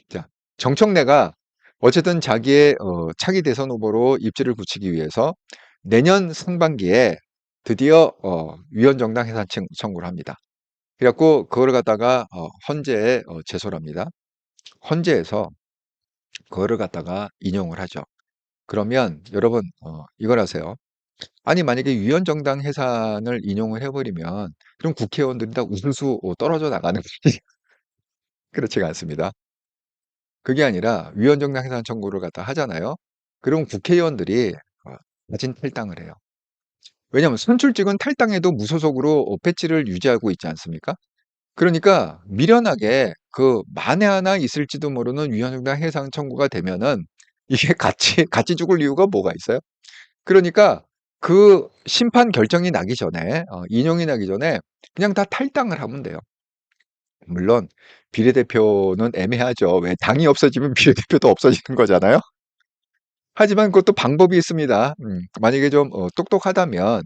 자, 정청래가 어쨌든 자기의 차기 대선 후보로 입지를 굳히기 위해서 내년 상반기에 드디어 위헌정당 해산 청구를 합니다. 그래 갖고 그거를 갖다가 헌재에 제소를 합니다. 헌재에서 그거를 갖다가 인용을 하죠. 그러면 여러분 이걸 아세요? 아니 만약에 위헌정당 해산을 인용을 해 버리면 그럼 국회의원들이 다 우수수 떨어져 나가는 것이 그렇지가 않습니다. 그게 아니라 위헌정당 해산 청구를 갖다 하잖아요. 그럼 국회의원들이 자진 탈당을 해요. 왜냐하면 선출직은 탈당해도 무소속으로 배지를 유지하고 있지 않습니까? 그러니까 미련하게 그 만에 하나 있을지도 모르는 위헌정당 해산 청구가 되면은 이게 같이 죽을 이유가 뭐가 있어요? 그러니까 그 심판 결정이 나기 전에 인용이 나기 전에 그냥 다 탈당을 하면 돼요. 물론 비례대표는 애매하죠. 왜 당이 없어지면 비례대표도 없어지는 거잖아요. 하지만 그것도 방법이 있습니다. 만약에 좀 똑똑하다면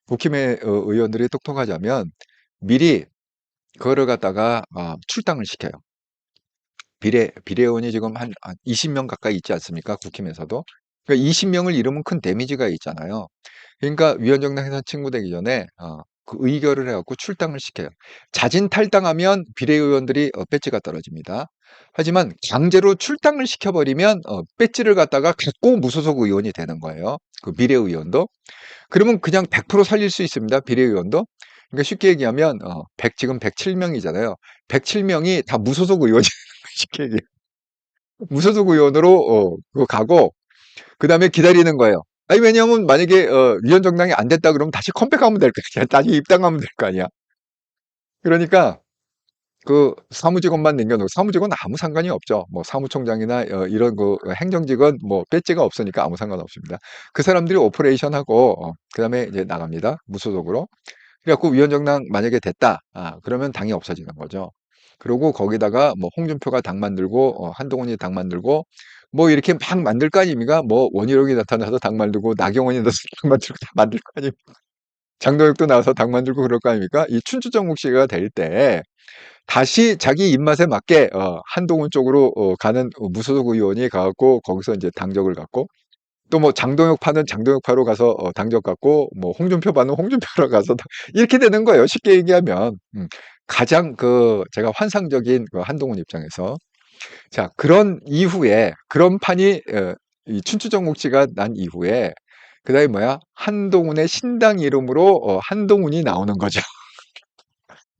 국힘의 의원들이 똑똑하자면 미리 그거를 갖다가 출당을 시켜요. 비례의원이 지금 한 20명 가까이 있지 않습니까? 국힘에서도. 그러니까 20명을 잃으면 큰 데미지가 있잖아요. 그러니까 위헌정당 해산 청구되기 전에 그 의결을 해 갖고 출당을 시켜요. 자진 탈당하면 비례의원들이 배지가 떨어집니다. 하지만 강제로 출당을 시켜 버리면 배지를 갖다가 갖고 무소속 의원이 되는 거예요. 그 비례의원도. 그러면 그냥 100% 살릴 수 있습니다. 비례의원도. 그러니까 쉽게 얘기하면 지금 107명이잖아요. 107명이 다 무소속 의원이 쉽게 얘기해요. 무소속 의원으로 그거 가고 그다음에 기다리는 거예요. 아니 왜냐하면 만약에 위헌정당이 안 됐다 그러면 다시 컴백하면 될 거 아니야. 다시 입당하면 될 거 아니야. 그러니까 그 사무직원만 남겨놓고 사무직원은 아무 상관이 없죠. 뭐 사무총장이나 이런 그 행정직은 뭐 배지가 없으니까 아무 상관없습니다. 그 사람들이 오퍼레이션하고 그다음에 이제 나갑니다. 무소속으로. 그래 갖고 위헌정당 만약에 됐다. 그러면 당이 없어지는 거죠. 그리고 거기다가 뭐 홍준표가 당 만들고 한동훈이 당 만들고 뭐 이렇게 막 만들 거 아닙니까? 뭐 원희룡이 나타나서 당 만들고 나경원이 나서서 당 만들고 다 만들 거 아닙니까? 장동혁도 나와서 당 만들고 그럴 거 아닙니까? 이 춘추전국 시기가 될 때 다시 자기 입맛에 맞게 한동훈 쪽으로 가는 무소속 의원이 가 갖고 거기서 인제 당적을 갖고 또 뭐 장동혁 파는 장동혁파로 가서 당적 갖고 뭐 홍준표 파는 홍준표로 가서 이렇게 되는 거예요, 쉽게 얘기하면. 가장 그 제가 환상적인 그 한동훈 입장에서. 자 그런 이후에 그런 판이 이 춘추전국지가 난 이후에 그다음에 뭐야? 한동훈의 신당 이름으로 한동훈이 나오는 거죠.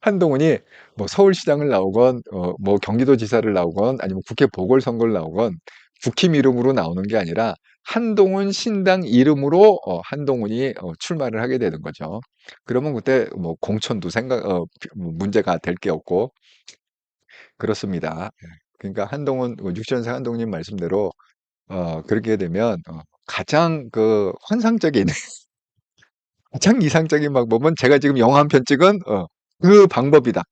한동훈이 뭐 서울시장을 나오건 뭐 경기도지사를 나오건 아니면 국회 보궐선거를 나오건 국힘 이름으로 나오는 게 아니라 한동훈 신당 이름으로 한동훈이 출마를 하게 되는 거죠. 그러면 그때 뭐 공천도 뭐 문제가 될 게 없고 그렇습니다. 예. 그러니까 한동훈 60년생 한동훈님 말씀대로 그렇게 되면 가장 그 환상적인 가장 이상적인 방법은 제가 지금 영화 한 편 찍은 그 방법이다.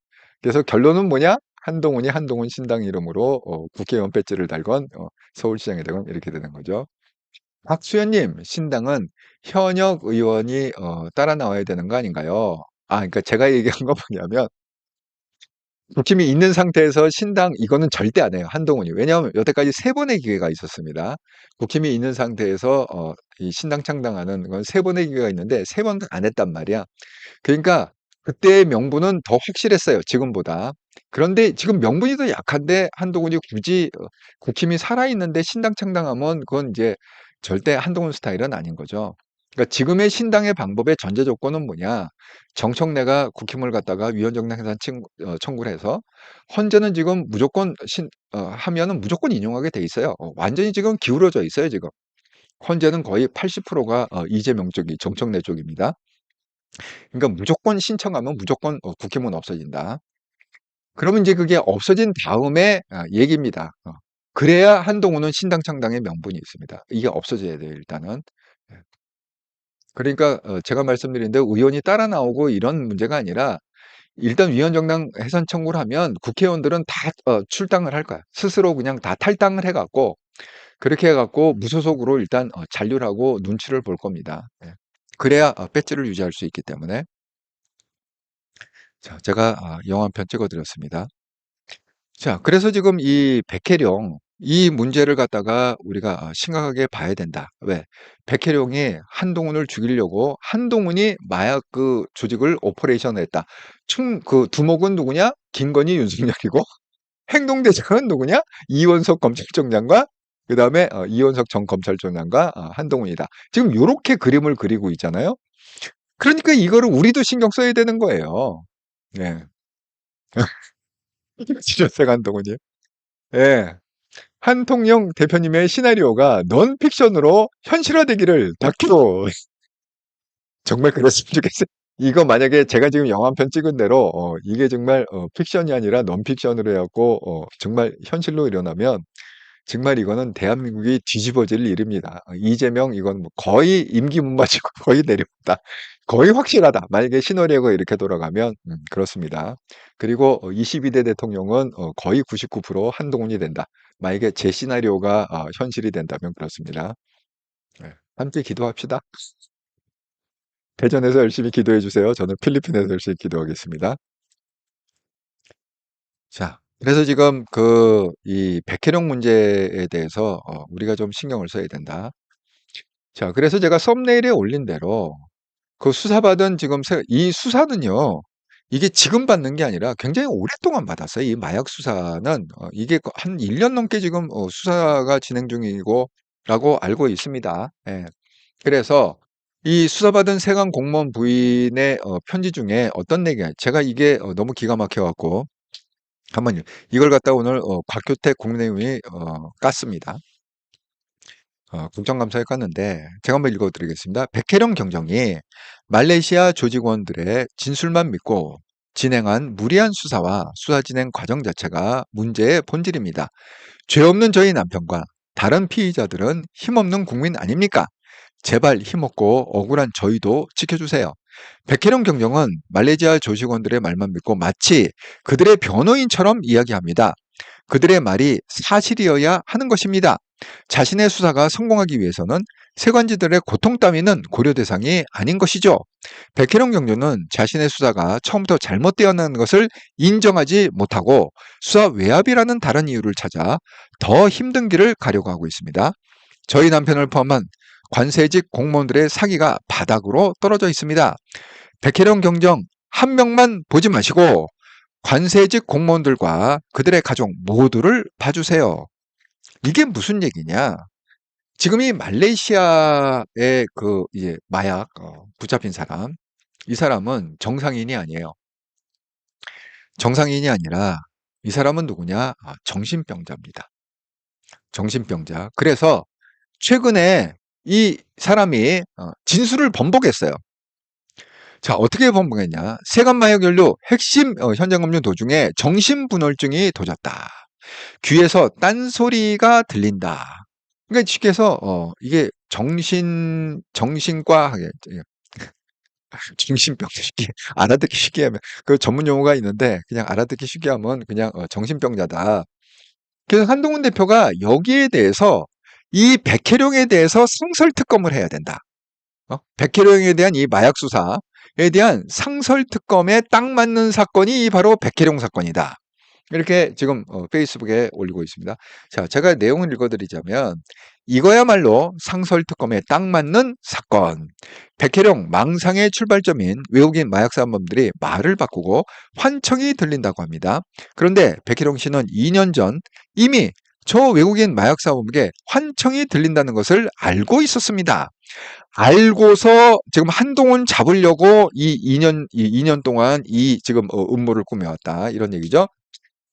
그래서 결론은 뭐냐? 한동훈이 한동훈 신당 이름으로 국회의원 배지를 달건 서울시장이 되건 이렇게 되는 거죠. 박수현님, 신당은 현역 의원이 따라 나와야 되는 거 아닌가요? 그러니까 제가 얘기한 건 뭐냐면 국힘이 있는 상태에서 신당 이거는 절대 안 해요, 한동훈이. 왜냐하면 여태까지 3번의 기회가 있었습니다. 국힘이 있는 상태에서 이 신당 창당하는 건 3번의 기회가 있는데 3번 안 했단 말이야. 그러니까 그때의 명분은 더 확실했어요, 지금보다. 그런데 지금 명분이 더 약한데 한동훈이 굳이 국힘이 살아있는데 신당 창당하면 그건 이제 절대 한동훈 스타일은 아닌 거죠. 그러니까 지금의 신당의 방법의 전제 조건은 뭐냐? 정청래가 국힘을 갖다가 위헌정당 해산 청구를 해서 헌재는 지금 무조건 하면은 무조건 인용하게 돼 있어요. 완전히 지금 기울어져 있어요, 지금. 헌재는 거의 80%가 이재명 쪽이 정청래 쪽입니다. 그러니까 무조건 신청하면 무조건 국힘은 없어진다. 그러면 이제 그게 없어진 다음에 얘기입니다. 그래야 한동훈은 신당 창당의 명분이 있습니다. 이게 없어져야 돼요, 일단은. 예. 그러니까 제가 말씀드린 대로 의원이 따라 나오고 이런 문제가 아니라 일단 위헌정당 해산 청구를 하면 국회의원들은 다 출당을 할 거야. 스스로 그냥 다 탈당을 해 갖고 그렇게 해 갖고 무소속으로 일단 잔류를 하고 눈치를 볼 겁니다. 예. 그래야 배지를 유지할 수 있기 때문에. 자, 제가 영화 한 편 찍어드렸습니다. 자, 그래서 지금 이 백혜령, 이 문제를 갖다가 우리가 심각하게 봐야 된다. 왜? 백혜령이 한동훈을 죽이려고 한동훈이 마약 그 조직을 오퍼레이션을 했다. 그 두목은 누구냐? 김건희, 윤석열이고 행동대장은 누구냐? 이원석 검찰총장과 그다음에 이원석 전 검찰총장과 한동훈이다. 지금 요렇게 그림을 그리고 있잖아요. 그러니까 이거를 우리도 신경 써야 되는 거예요. 네. 지전생 한동훈이요. 예. 한통령 대표님의 시나리오가 넌픽션으로 현실화되기를 다큐로 정말 그랬으면 좋겠어요. 이거 만약에 제가 지금 영화 한 편 찍은 대로 이게 정말 픽션이 아니라 넌픽션으로 해 갖고 정말 현실로 일어나면 정말 이거는 대한민국이 뒤집어질 일입니다. 이재명 이건 뭐 거의 임기 못 마치고 거의 내려온다. 거의 확실하다. 만약에 시나리오가 이렇게 돌아가면 그렇습니다. 그리고 22대 대통령은 거의 99% 한동훈이 된다. 만약에 제 시나리오가 현실이 된다면 그렇습니다. 네. 함께 기도합시다. 대전에서 열심히 기도해 주세요. 저는 필리핀에서 열심히 기도하겠습니다. 자, 그래서 지금 이 백혜령 문제에 대해서 우리가 좀 신경을 써야 된다. 자, 그래서 제가 썸네일에 올린 대로 그 수사받은 지금 이 수사는요, 이게 지금 받는 게 아니라 굉장히 오랫동안 받았어요. 이 마약 수사는 이게 한 1년 넘게 지금 수사가 진행 중이고 라고 알고 있습니다. 예. 그래서 이 수사받은 세관 공무원 부인의 편지 중에 어떤 얘기가 제가 이게 너무 기가 막혀 갖고 한번 이걸 갖다 오늘 곽효택 국내의원이 깠습니다. 국정감사에 깠는데 제가 한번 읽어드리겠습니다. 백혜령 경정이 말레이시아 조직원들의 진술만 믿고 진행한 무리한 수사와 수사 진행 과정 자체가 문제의 본질입니다. 죄 없는 저희 남편과 다른 피의자들은 힘없는 국민 아닙니까? 제발 힘없고 억울한 저희도 지켜주세요. 백혜령 경정은 말레이시아 조직원들의 말만 믿고 마치 그들의 변호인처럼 이야기합니다. 그들의 말이 사실이어야 하는 것입니다. 자신의 수사가 성공하기 위해서는 세관지들의 고통 따위는 고려 대상이 아닌 것이죠. 백혜령 경조는 자신의 수사가 처음부터 잘못되었다는 것을 인정하지 못하고 수사 외압이라는 다른 이유를 찾아 더 힘든 길을 가려고 하고 있습니다. 저희 남편을 포함한 관세직 공무원들의 사기가 바닥으로 떨어져 있습니다. 백혜령 경정 한 명만 보지 마시고 관세직 공무원들과 그들의 가족 모두를 봐주세요. 이게 무슨 얘기냐? 지금 이 말레이시아의 이제 마약 붙잡힌 사람, 이 사람은 정상인이 아니에요. 정상인이 아니라 이 사람은 누구냐? 정신병자입니다. 정신병자. 그래서 최근에 이 사람이 진술을 번복했어요. 자, 어떻게 번복했냐? 세관마약 연료 핵심 현장 검증 도중에 정신분열증이 도졌다. 귀에서 딴소리가 들린다. 그러니까 쉽게 해서 이게 정신과 정신병 쉽게 알아듣기 쉽게 하면 그 전문 용어가 있는데 그냥 알아듣기 쉽게 하면 그냥 정신병자다. 그래서 한동훈 대표가 여기에 대해서 이 백혜령에 대해서 상설특검을 해야 된다. 백혜령에 대한 이 마약 수사에 대한 상설특검에 딱 맞는 사건이 바로 백혜령 사건이다. 이렇게 지금 페이스북에 올리고 있습니다. 자, 제가 내용을 읽어드리자면 이거야말로 상설특검에 딱 맞는 사건. 백혜령 망상의 출발점인 외국인 마약사범들이 말을 바꾸고 환청이 들린다고 합니다. 그런데 백혜령 씨는 2년 전 이미 저 외국인 마약사범에게 환청이 들린다는 것을 알고 있었습니다. 알고서 지금 한동훈 잡으려고 이 2년 동안 이 지금 음모를 꾸며왔다. 이런 얘기죠.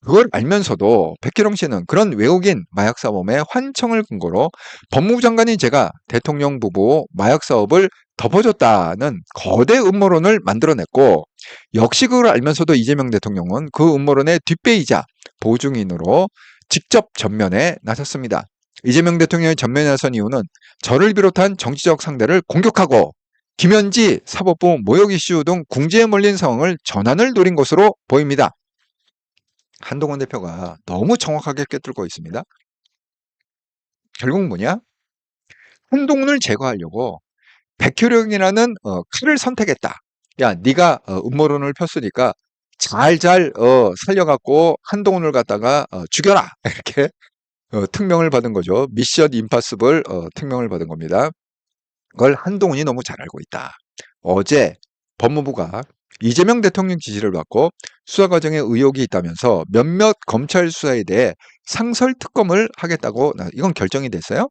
그걸 알면서도 백혜령 씨는 그런 외국인 마약사범의 환청을 근거로 법무부 장관인 제가 대통령 부부 마약사업을 덮어줬다는 거대 음모론을 만들어냈고 역시 그걸 알면서도 이재명 대통령은 그 음모론의 뒷배이자 보증인으로 직접 전면에 나섰습니다. 이재명 대통령이 전면에 나선 이유는 저를 비롯한 정치적 상대를 공격하고 김현지 사법부 모욕 이슈 등 궁지에 몰린 상황을 전환을 노린 것으로 보입니다. 한동훈 대표가 너무 정확하게 꿰뚫고 있습니다. 결국 뭐냐? 한동훈을 제거하려고 백혜령이라는 칼을 선택했다. 야, 네가 음모론을 폈으니까 잘 살려갖고 한동훈을 갖다가 죽여라. 이렇게 특명을 받은 거죠. 미션 임파서블 특명을 받은 겁니다. 그걸 한동훈이 너무 잘 알고 있다. 어제 법무부가 이재명 대통령 지시를 받고 수사 과정에 의혹이 있다면서 몇몇 검찰 수사에 대해 상설 특검을 하겠다고 이건 결정이 됐어요.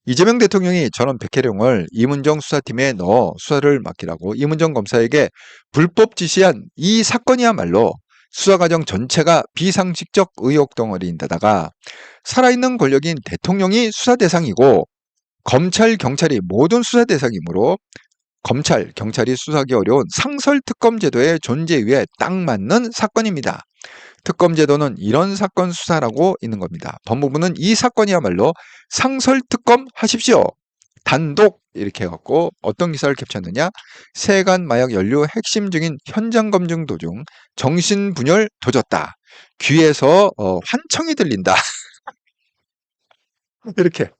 이재명 대통령이 전원 백혜령을 이문정 수사팀에 넣어 수사를 맡기라고 이문정 검사에게 불법 지시한 이 사건이야말로 수사 과정 전체가 비상식적 의혹 덩어리인데다가 살아있는 권력인 대통령이 수사 대상이고 검찰, 경찰이 모든 수사 대상이므로 검찰, 경찰이 수사하기 어려운 상설특검 제도의 존재 위에 딱 맞는 사건입니다. 특검 제도는 이런 사건 수사라고 있는 겁니다. 법무부는 이 사건이야말로 상설특검 하십시오. 단독 이렇게 해갖고 어떤 기사를 캡쳤느냐. 세간 마약 연료 핵심 증인 현장 검증 도중 정신분열 도졌다. 귀에서 환청이 들린다. 이렇게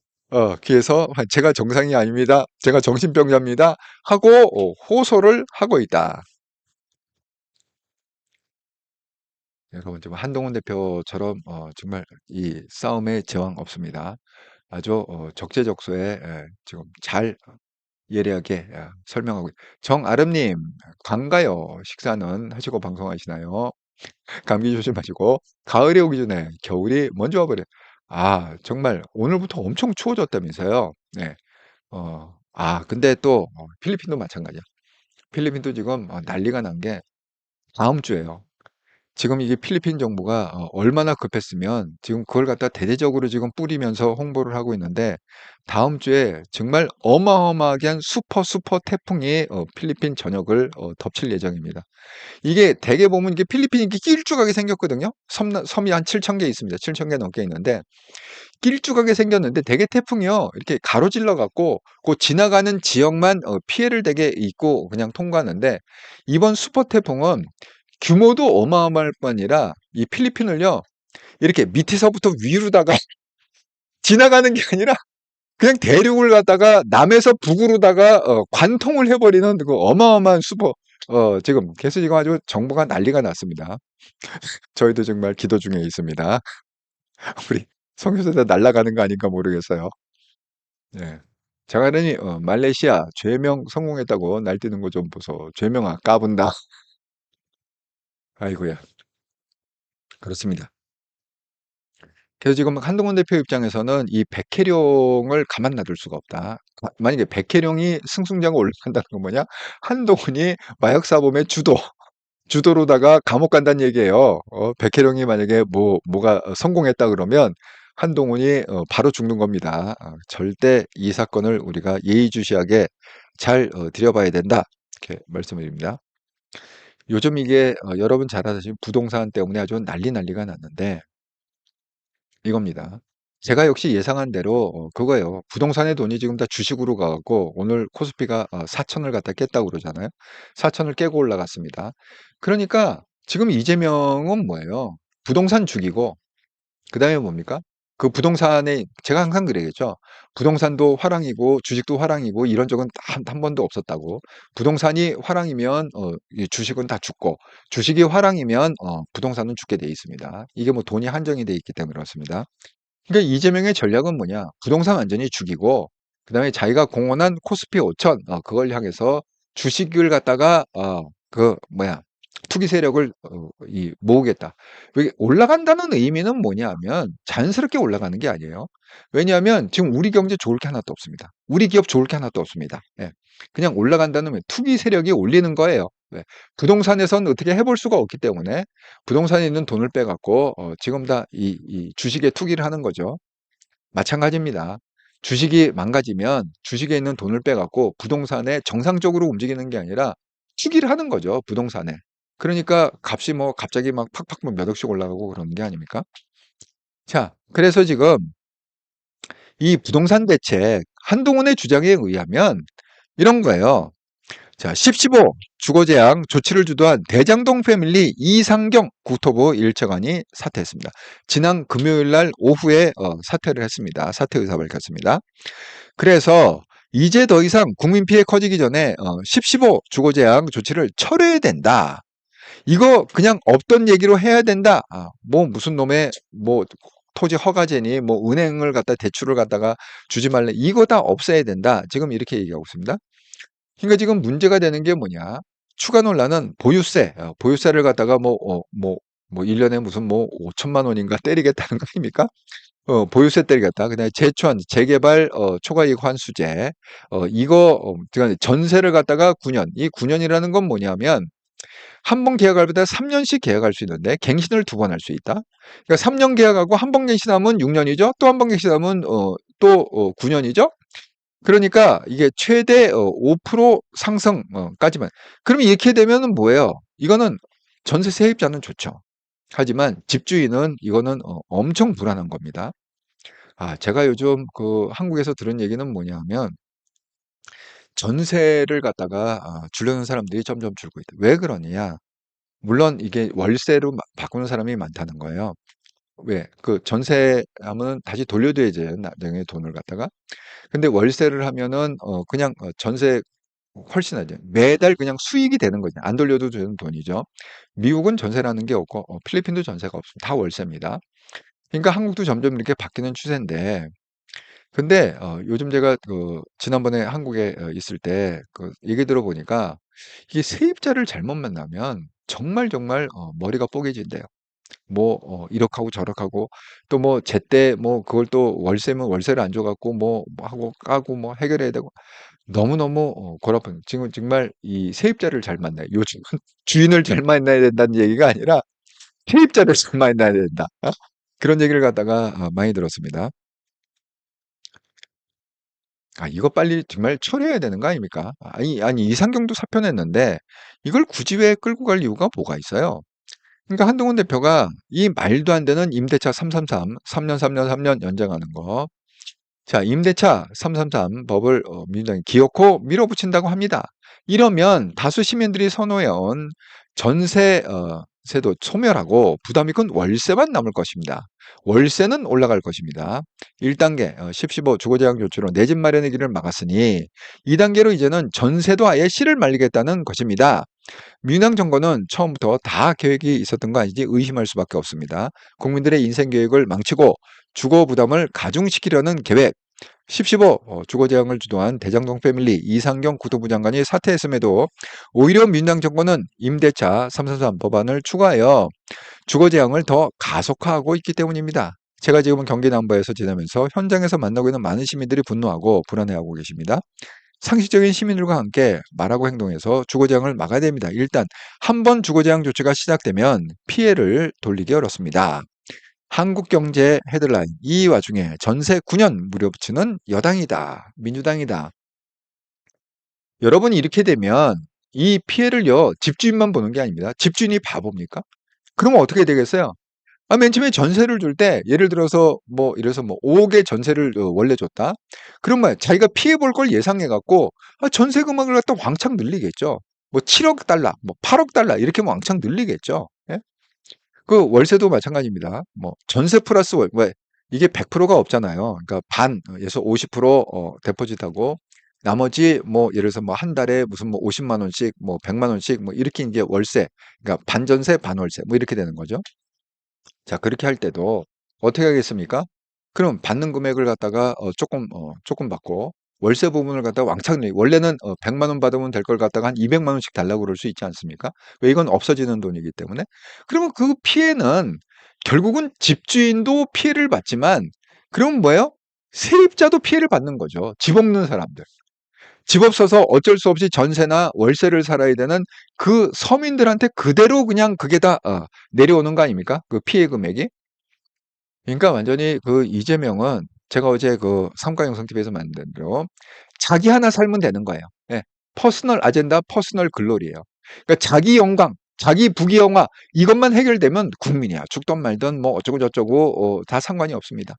귀에서 제가 정상이 아닙니다. 제가 정신병자입니다. 하고 호소를 하고 있다. 여러분 지금 한동훈 대표처럼 정말 이 싸움에 제왕 없습니다. 아주 적재적소에 지금 잘 예리하게 설명하고 정아름님 관가요. 식사는 하시고 방송하시나요? 감기 조심하시고 가을이 오기 전에 겨울이 먼저 와버려. 아 정말 오늘부터 엄청 추워졌다면서요. 네. 근데 또 필리핀도 마찬가지야. 필리핀도 지금 난리가 난 게 다음 주에요. 지금 이게 필리핀 정부가 얼마나 급했으면 지금 그걸 갖다 대대적으로 지금 뿌리면서 홍보를 하고 있는데 다음 주에 정말 어마어마하게 한 슈퍼 태풍이 필리핀 전역을 덮칠 예정입니다. 이게 대개 보면 이게 필리핀이 이렇게 길쭉하게 생겼거든요. 섬이 한 7천 개 있습니다. 7천 개 넘게 있는데 길쭉하게 생겼는데 대개 태풍이요. 이렇게 가로질러 갖고 그 지나가는 지역만 피해를 되게 입고 그냥 통과하는데 이번 슈퍼 태풍은 규모도 어마어마할 뿐 아니라 이 필리핀을요. 이렇게 밑에서부터 위로다가 지나가는 게 아니라 그냥 대륙을 갖다가 남에서 북으로다가 관통을 해버리는 그 어마어마한 슈퍼 지금 계속 지금 아주 정보가 난리가 났습니다. 저희도 정말 기도 중에 있습니다. 우리 성교사들 날아가는 거 아닌가 모르겠어요. 예. 제가 그러니 말레이시아 죄명 성공했다고 날뛰는 거 좀 보소. 죄명아 까분다. 아이고야. 그렇습니다. 그래서 지금 한동훈 대표 입장에서는 이 백혜령을 가만 놔둘 수가 없다. 만약에 백혜령이 승승장구 올라간다는 건 뭐냐? 한동훈이 마약사범의 주도로다가 감옥 간다는 얘기예요. 백혜령이 만약에 뭐가 성공했다 그러면 한동훈이 바로 죽는 겁니다. 절대 이 사건을 우리가 예의주시하게 잘 들여봐야 된다. 이렇게 말씀을 드립니다. 요즘 이게 여러분 잘 아시는 부동산 때문에 아주 난리가 났는데 이겁니다. 제가 역시 예상한 대로 그거예요. 부동산의 돈이 지금 다 주식으로 가고 오늘 코스피가 4천을 갖다 깼다고 그러잖아요. 4천을 깨고 올라갔습니다. 그러니까 지금 이재명은 뭐예요? 부동산 죽이고 그다음에 뭡니까? 그 부동산에 제가 항상 그래야겠죠. 부동산도 화랑이고 주식도 화랑이고 이런 적은 한 번도 없었다고. 부동산이 화랑이면 이 주식은 다 죽고 주식이 화랑이면 부동산은 죽게 돼 있습니다. 이게 뭐 돈이 한정이 돼 있기 때문에 그렇습니다. 그러니까 이재명의 전략은 뭐냐? 부동산 완전히 죽이고 그다음에 자기가 공언한 코스피 5천 그걸 향해서 주식을 갖다가 그 뭐야? 투기 세력을 모으겠다. 이게 올라간다는 의미는 뭐냐면 자연스럽게 올라가는 게 아니에요. 왜냐하면 지금 우리 경제 좋을 게 하나도 없습니다. 우리 기업 좋을 게 하나도 없습니다. 예. 그냥 올라간다는 의미, 투기 세력이 올리는 거예요. 예. 부동산에서는 어떻게 해볼 수가 없기 때문에 부동산에 있는 돈을 빼갖고 지금 다 이 주식에 투기를 하는 거죠. 마찬가지입니다. 주식이 망가지면 주식에 있는 돈을 빼갖고 부동산에 정상적으로 움직이는 게 아니라 투기를 하는 거죠. 부동산에. 그러니까 값이 뭐 갑자기 막 팍팍 몇 억씩 올라가고 그러는 게 아닙니까? 자, 그래서 지금 이 부동산 대책 한동훈의 주장에 의하면 이런 거예요. 자, 10.15 주거제한 조치를 주도한 대장동 패밀리 이상경 국토부 1차관이 사퇴했습니다. 지난 금요일 날 오후에 사퇴를 했습니다. 사퇴 의사 밝혔습니다. 그래서 이제 더 이상 국민 피해 커지기 전에 10.15 주거 제한 조치를 철회해야 된다. 이거 그냥 없던 얘기로 해야 된다. 뭐 무슨 놈의 뭐 토지 허가제니 뭐 은행을 갖다 대출을 갖다가 주지 말래. 이거 다 없애야 된다. 지금 이렇게 얘기하고 있습니다. 그러니까 지금 문제가 되는 게 뭐냐? 추가 논란은 보유세, 보유세를 갖다가 뭐 1년에 무슨 뭐 5천만 원인가 때리겠다는 거 아닙니까? 보유세 때리겠다. 그다음에 재촌, 재개발, 초과이익 환수제, 이거, 그러니까 전세를 갖다가 9년, 이 9년이라는 건 뭐냐면, 한 번 계약할 때 3년씩 계약할 수 있는데, 갱신을 2번 할 수 있다. 그러니까 3년 계약하고 한 번 갱신하면 6년이죠. 또 한 번 갱신하면, 또 9년이죠. 그러니까 이게 최대 5% 상승까지만. 그러면 이렇게 되면은 뭐예요? 이거는 전세 세입자는 좋죠. 하지만 집주인은 이거는 엄청 불안한 겁니다. 제가 요즘 그 한국에서 들은 얘기는 뭐냐면 전세를 갖다가 주려는 사람들이 점점 줄고 있다. 왜 그러냐? 물론 이게 월세로 바꾸는 사람이 많다는 거예요. 왜? 그 전세하면 다시 돌려줘야죠. 나중에 돈을 갖다가. 근데 월세를 하면은 그냥 전세 훨씬 나죠. 매달 그냥 수익이 되는 거죠. 안 돌려도 되는 돈이죠. 미국은 전세라는 게 없고 필리핀도 전세가 없습니다. 다 월세입니다. 그러니까 한국도 점점 이렇게 바뀌는 추세인데 근데 요즘 제가 그 지난번에 한국에 있을 때 그 얘기 들어보니까 이게 세입자를 잘못 만나면 정말 정말 머리가 뽀개진대요. 뭐 이렇게 하고 저렇게 하고 또 뭐 제때 뭐 그걸 또 월세면 월세를 안 줘 갖고 뭐 하고 까고 뭐 해결해야 되고 너무너무 골아픈 지금 정말 이 세입자를 잘 만나요. 요즘은 주인을 잘 만나야 된다는 얘기가 아니라 세입자를 잘 만나야 된다. 그런 얘기를 갖다가 많이 들었습니다. 이거 빨리 정말 처리해야 되는 거 아닙니까? 아니 이상경도 사표 냈는데 이걸 굳이 왜 끌고 갈 이유가 뭐가 있어요? 그러니까 한동훈 대표가 이 말도 안 되는 임대차 333, 3년, 3년, 3년 연장하는 거. 자, 임대차 333 법을 민주당이 기어코 밀어붙인다고 합니다. 이러면 다수 시민들이 선호해온 전세 세도 소멸하고 부담이 큰 월세만 남을 것입니다. 월세는 올라갈 것입니다. 1단계 10.15 주거제한 조치로 내 집 마련의 길을 막았으니 2단계로 이제는 전세도 아예 씨를 말리겠다는 것입니다. 민주당 정권은 처음부터 다 계획이 있었던 거 아닌지 의심할 수밖에 없습니다. 국민들의 인생 계획을 망치고 주거 부담을 가중시키려는 계획. 10.15 주거재앙을 주도한 대장동 패밀리 이상경 국토부 장관이 사퇴했음에도 오히려 민주당 정권은 임대차 333 법안을 추가하여 주거재앙을 더 가속화하고 있기 때문입니다. 제가 지금은 경기 남부에서 지내면서 현장에서 만나고 있는 많은 시민들이 분노하고 불안해하고 계십니다. 상식적인 시민들과 함께 말하고 행동해서 주거재앙을 막아야 됩니다. 일단 한 번 주거재앙 조치가 시작되면 피해를 돌리기 어렵습니다. 한국경제 헤드라인 이 와중에 전세 9년 무료 붙이는 여당이다. 민주당이다. 여러분 이렇게 되면 이 피해를요 집주인만 보는 게 아닙니다. 집주인이 바보입니까? 그러면 어떻게 되겠어요? 맨 처음에 전세를 줄 때 예를 들어서 뭐 이래서 뭐 5억의 전세를 원래 줬다. 그러면 자기가 피해 볼 걸 예상해 갖고 전세 금액을 갖다 왕창 늘리겠죠. 뭐 7억 달러, 뭐 8억 달러 이렇게 왕창 늘리겠죠. 예? 그 월세도 마찬가지입니다. 뭐 전세 플러스 왜 이게 100%가 없잖아요. 그러니까 반에서 50% 데포짓하고 나머지 뭐 예를 들어서 뭐 한 달에 무슨 뭐 50만 원씩 뭐 100만 원씩 뭐 이렇게 이제 월세 그러니까 반전세 반월세 뭐 이렇게 되는 거죠. 자, 그렇게 할 때도 어떻게 하겠습니까? 그럼 받는 금액을 갖다가 조금 받고 월세 부분을 갖다가 왕창 내 원래는 100만 원 받으면 될 걸 갖다가 한 200만 원씩 달라고 그럴 수 있지 않습니까? 왜 이건 없어지는 돈이기 때문에. 그러면 그 피해는 결국은 집주인도 피해를 받지만 그럼 뭐예요? 세입자도 피해를 받는 거죠. 집 없는 사람들. 집 없어서 어쩔 수 없이 전세나 월세를 살아야 되는 그 서민들한테 그대로 그냥 그게 다 내려오는 거 아닙니까? 그 피해 금액이. 그러니까 완전히 그 이재명은 제가 어제 그 삼가영상 TV에서 만든 대로 자기 하나 살면 되는 거예요. 예. 퍼스널 아젠다, 퍼스널 글로리예요. 그러니까 자기 영광, 자기 부귀영화 이것만 해결되면 국민이야. 죽든 말든 뭐 어쩌고 저쩌고 다 상관이 없습니다.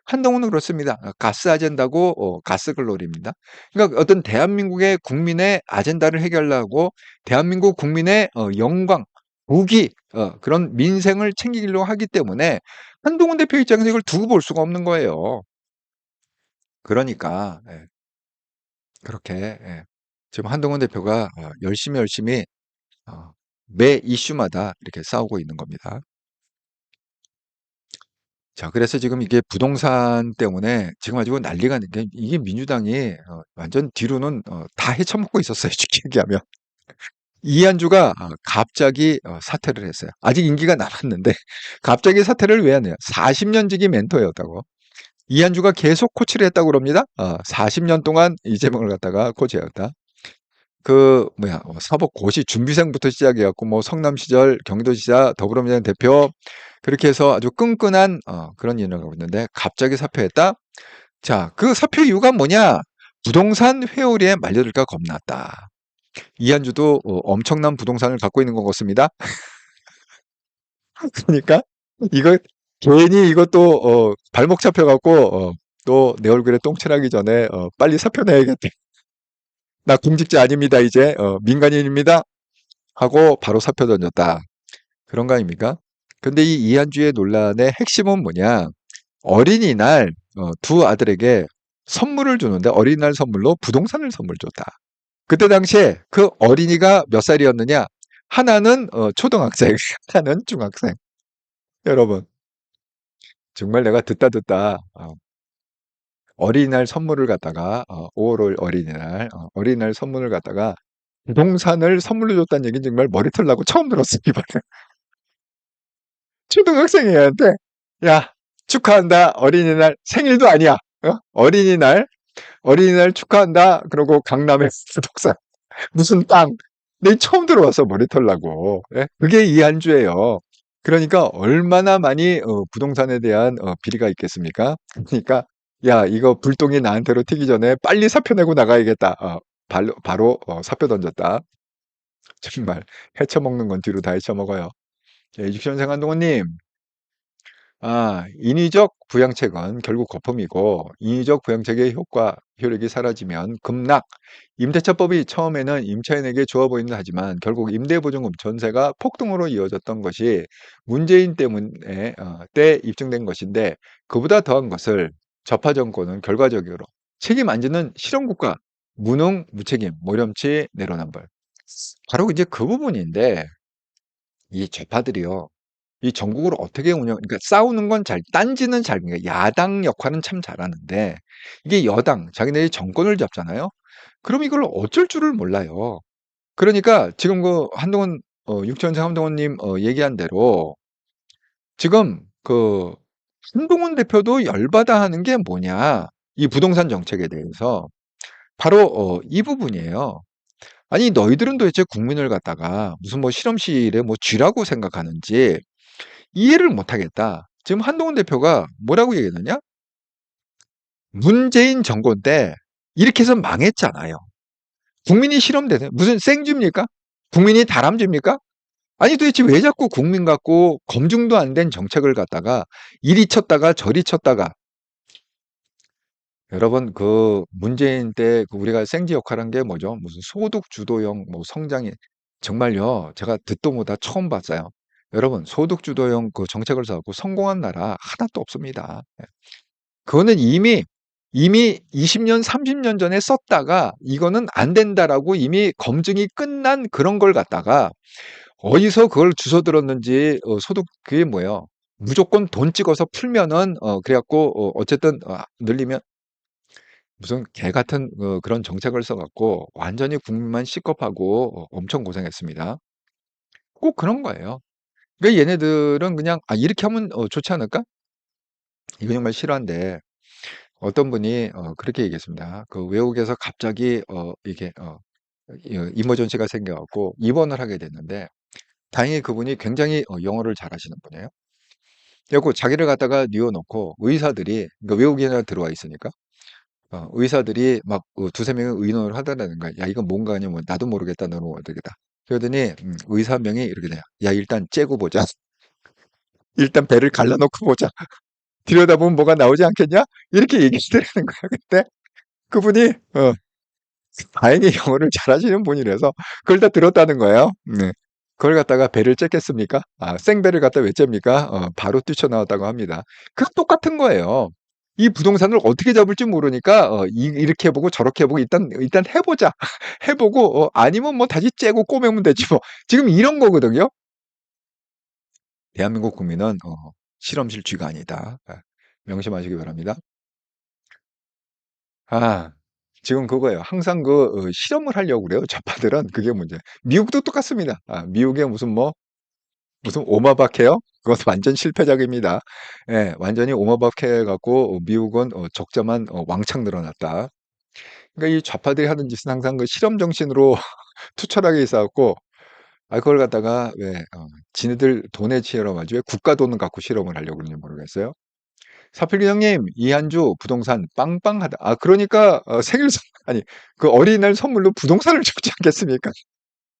한동훈은 그렇습니다. 가스 아젠다고 가스 글로리입니다. 그러니까 어떤 대한민국의 국민의 아젠다를 해결하고 대한민국 국민의 영광, 부귀 그런 민생을 챙기려고 하기 때문에 한동훈 대표 입장에서 이걸 두고 볼 수가 없는 거예요. 그러니까 그렇게 예. 지금 한동훈 대표가 열심히 어, 매 이슈마다 이렇게 싸우고 있는 겁니다. 자, 그래서 지금 이게 부동산 때문에 지금 아주 난리가 난 게 이게 민주당이 완전 뒤로는 다 헤쳐먹고 있었어요. 쉽게 얘기하면. 이한주가 갑자기 사퇴를 했어요. 아직 임기가 남았는데 갑자기 사퇴를 왜 하느냐. 40년 지기 멘토였다고. 이한주가 계속 코치를 했다고 그럽니다. 40년 동안 이재명을 갖다가 코치했다. 그 뭐야 사법 고시 준비생부터 시작해갖고 뭐 성남시절 경기도지사 더불어민주당 대표 그렇게 해서 아주 끈끈한 그런 일을 하고 있는데 갑자기 사표했다. 자, 그 사표 이유가 뭐냐? 부동산 회오리에 말려들까 겁났다. 이한주도 엄청난 부동산을 갖고 있는 것 같습니다. 그러니까 이거 괜히 이것도 발목 잡혀갖고 또 내 얼굴에 똥칠하기 전에 빨리 사표 내야겠다. 나 공직자 아닙니다. 이제 민간인입니다. 하고 바로 사표 던졌다. 그런 거 아닙니까? 근데 이 이한주의 논란의 핵심은 뭐냐? 어린이날 두 아들에게 선물을 주는데 어린이날 선물로 부동산을 선물 줬다. 그때 당시에 그 어린이가 몇 살이었느냐? 하나는 초등학생, 하나는 중학생. 여러분, 정말 내가 듣다 어린이날 선물을 갖다가 5월 어린이날 어린이날 선물을 갖다가 부동산을 선물로 줬다는 얘기는 정말 머리털 나고 처음 들었어요. 이번에. 초등학생 애한테 야 축하한다 어린이날 생일도 아니야 어린이날 축하한다 그러고 강남에 부동산 무슨 땅 내 처음 들어와서 머리털 나고 예? 그게 이한주예요. 그러니까 얼마나 많이 부동산에 대한 비리가 있겠습니까? 그러니까 야 이거 불똥이 나한테로 튀기 전에 빨리 사표 내고 나가야겠다. 바로 사표 던졌다. 정말 헤쳐먹는 건 뒤로 다 헤쳐먹어요. 예, 육선생 한동훈님 인위적 부양책은 결국 거품이고 인위적 부양책의 효력이 사라지면 급락. 임대차법이 처음에는 임차인에게 좋아 보이는 하지만 결국 임대보증금 전세가 폭등으로 이어졌던 것이 문재인 때문에 때 입증된 것인데 그보다 더한 것을 좌파 정권은 결과적으로 책임 안 지는 실험국가 무능 무책임 모렴치 내로남불. 바로 이제 그 부분인데 이 좌파들이요. 이 전국을 어떻게 그러니까 싸우는 건 딴지는 그러니까 야당 역할은 참 잘하는데 이게 여당, 자기네들이 정권을 잡잖아요. 그럼 이걸 어쩔 줄을 몰라요. 그러니까 지금 그 한동훈 육전생 한동훈님 얘기한 대로 지금 그 한동훈 대표도 열받아 하는 게 뭐냐? 이 부동산 정책에 대해서 바로 이 부분이에요. 아니 너희들은 도대체 국민을 갖다가 무슨 뭐 실험실에 뭐 쥐라고 생각하는지 이해를 못하겠다. 지금 한동훈 대표가 뭐라고 얘기했느냐? 문재인 정권 때 이렇게 해서 망했잖아요. 국민이 실험되네. 무슨 생쥐입니까? 국민이 다람쥐입니까? 아니 도대체 왜 자꾸 국민 갖고 검증도 안 된 정책을 갖다가 이리 쳤다가 저리 쳤다가 여러분 그 문재인 때 그 우리가 생쥐 역할한 게 뭐죠? 무슨 소득 주도형 뭐 성장이 정말요. 제가 듣도 보다 처음 봤어요. 여러분 소득 주도형 그 정책을 써갖고 성공한 나라 하나도 없습니다. 예. 그거는 이미 20년, 30년 전에 썼다가 이거는 안 된다라고 이미 검증이 끝난 그런 걸 갖다가 어디서 그걸 주워 들었는지 소득 그게 뭐예요? 무조건 돈 찍어서 풀면은 그래갖고 어쨌든 늘리면 무슨 개 같은 그런 정책을 써갖고 완전히 국민만 시겁하고 엄청 고생했습니다. 꼭 그런 거예요. 그러니까 얘네들은 그냥 '아 이렇게 하면 좋지 않을까?' 이거 정말 실화인데 어떤 분이 그렇게 얘기했습니다. 그 외국에서 갑자기 이게 이머전시가 생겨 갖고 입원을 하게 됐는데 다행히 그분이 굉장히 영어를 잘하시는 분이에요. 그래 갖고 자기를 갖다가 뉘어 놓고 의사들이 그러니까 외국인이 들어와 있으니까 의사들이 막 2-3 명이 의논을 하더라는 거야. "야 이건 뭔가 아니면 나도 모르겠다. 너는 모르겠다." 그러더니 의사 한 명이 이렇게 돼요. "야 일단 째고 보자. 일단 배를 갈라 놓고 보자. 들여다보면 뭐가 나오지 않겠냐?" 이렇게 얘기하더라는 거야. 그때 그분이 다행히 영어를 잘하시는 분이라서 그걸 다 들었다는 거예요. 네. 그걸 갖다가 배를 쬐겠습니까? 생배를 갖다 왜 잽니까? 바로 뛰쳐나왔다고 합니다. 그 똑같은 거예요. 이 부동산을 어떻게 잡을지 모르니까 이렇게 해보고 저렇게 해보고 일단 해보자. 해보고 아니면 뭐 다시 째고 꼬매면 되지 뭐. 지금 이런 거거든요. 대한민국 국민은 실험실 쥐가 아니다. 명심하시기 바랍니다. 아, 지금 그거예요. 항상 실험을 하려고 그래요. 좌파들은 그게 문제. 미국도 똑같습니다. 미국에 무슨 오마박해요? 그것도 완전 실패작입니다. 예, 완전히 오마박해 갖고 미국은 적자만 왕창 늘어났다. 그러니까 이 좌파들이 하는 짓은 항상 그 실험 정신으로 투철하게 있어갖고, 그걸 갖다가 왜 지네들 돈에 치여러 가지고 왜 국가 돈을 갖고 실험을 하려고 그러는지 모르겠어요. 사필 기장님, 이한주 부동산 빵빵하다. 그러니까 생일 선 아니 그 어린이날 선물로 부동산을 주지 않겠습니까?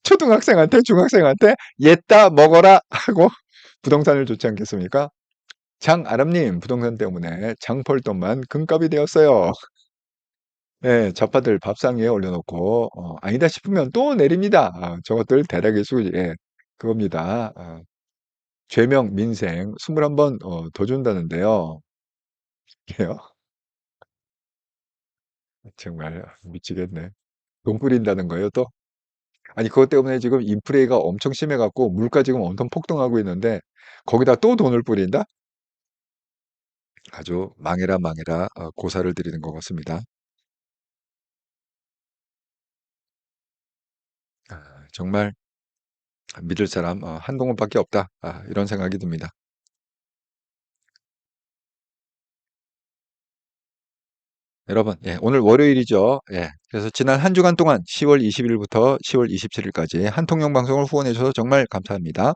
초등학생한테 중학생한테 "얘따 먹어라." 하고 부동산을 주지 않겠습니까? 장아람님, 부동산 때문에 장벌돈만 금값이 되었어요. 예, 좌파들 밥상 위에 올려놓고 아니다 싶으면 또 내립니다. 저것들 대략의 예, 그겁니다. 죄명 민생 21번 더 준다는데요. 이게요. 정말 미치겠네. 돈 뿌린다는 거예요, 또? 아니 그것 때문에 지금 인플레가 엄청 심해 갖고 물가 지금 엄청 폭등하고 있는데 거기다 또 돈을 뿌린다? 아주 망해라, 망해라 고사를 드리는 것 같습니다. 정말 믿을 사람 한동훈밖에 없다. 이런 생각이 듭니다. 여러분, 예, 오늘 월요일이죠. 예, 그래서 지난 한 주간 동안 10월 20일부터 10월 27일까지 한통령 방송을 후원해 주셔서 정말 감사합니다.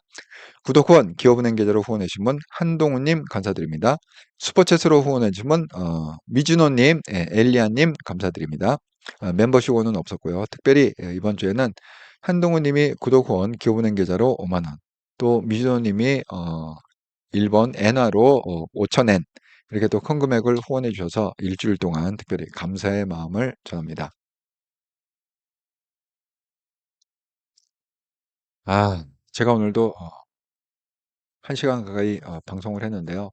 구독 후원, 기업은행 계좌로 후원해 주신 분 한동훈님 감사드립니다. 슈퍼챗으로 후원해 주신 분 미준호님, 예, 엘리아님 감사드립니다. 멤버십 후원은 없었고요. 특별히 이번 주에는 한동훈님이 구독 후원 기업은행 계좌로 5만 원, 또 미준호님이 일본 엔화로 5,000엔 이렇게 또 큰 금액을 후원해 주셔서 일주일 동안 특별히 감사의 마음을 전합니다. 제가 오늘도 1시간 가까이 방송을 했는데요.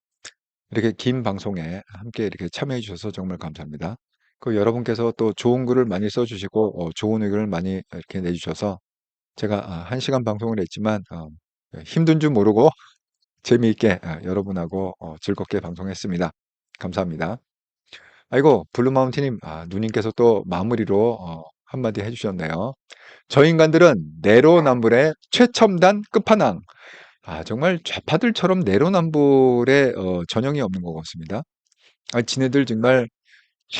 이렇게 긴 방송에 함께 이렇게 참여해 주셔서 정말 감사합니다. 그 여러분께서 또 좋은 글을 많이 써주시고 좋은 의견을 많이 이렇게 내주셔서 제가 1시간 방송을 했지만 힘든 줄 모르고 재미있게 여러분하고 즐겁게 방송했습니다. 감사합니다. 아이고 블루마운틴님, 누님께서 또 마무리로 한마디 해주셨네요. 저 인간들은 내로남불의 최첨단 끝판왕. 정말 좌파들처럼 내로남불에 전형이 없는 것 같습니다. 지네들 정말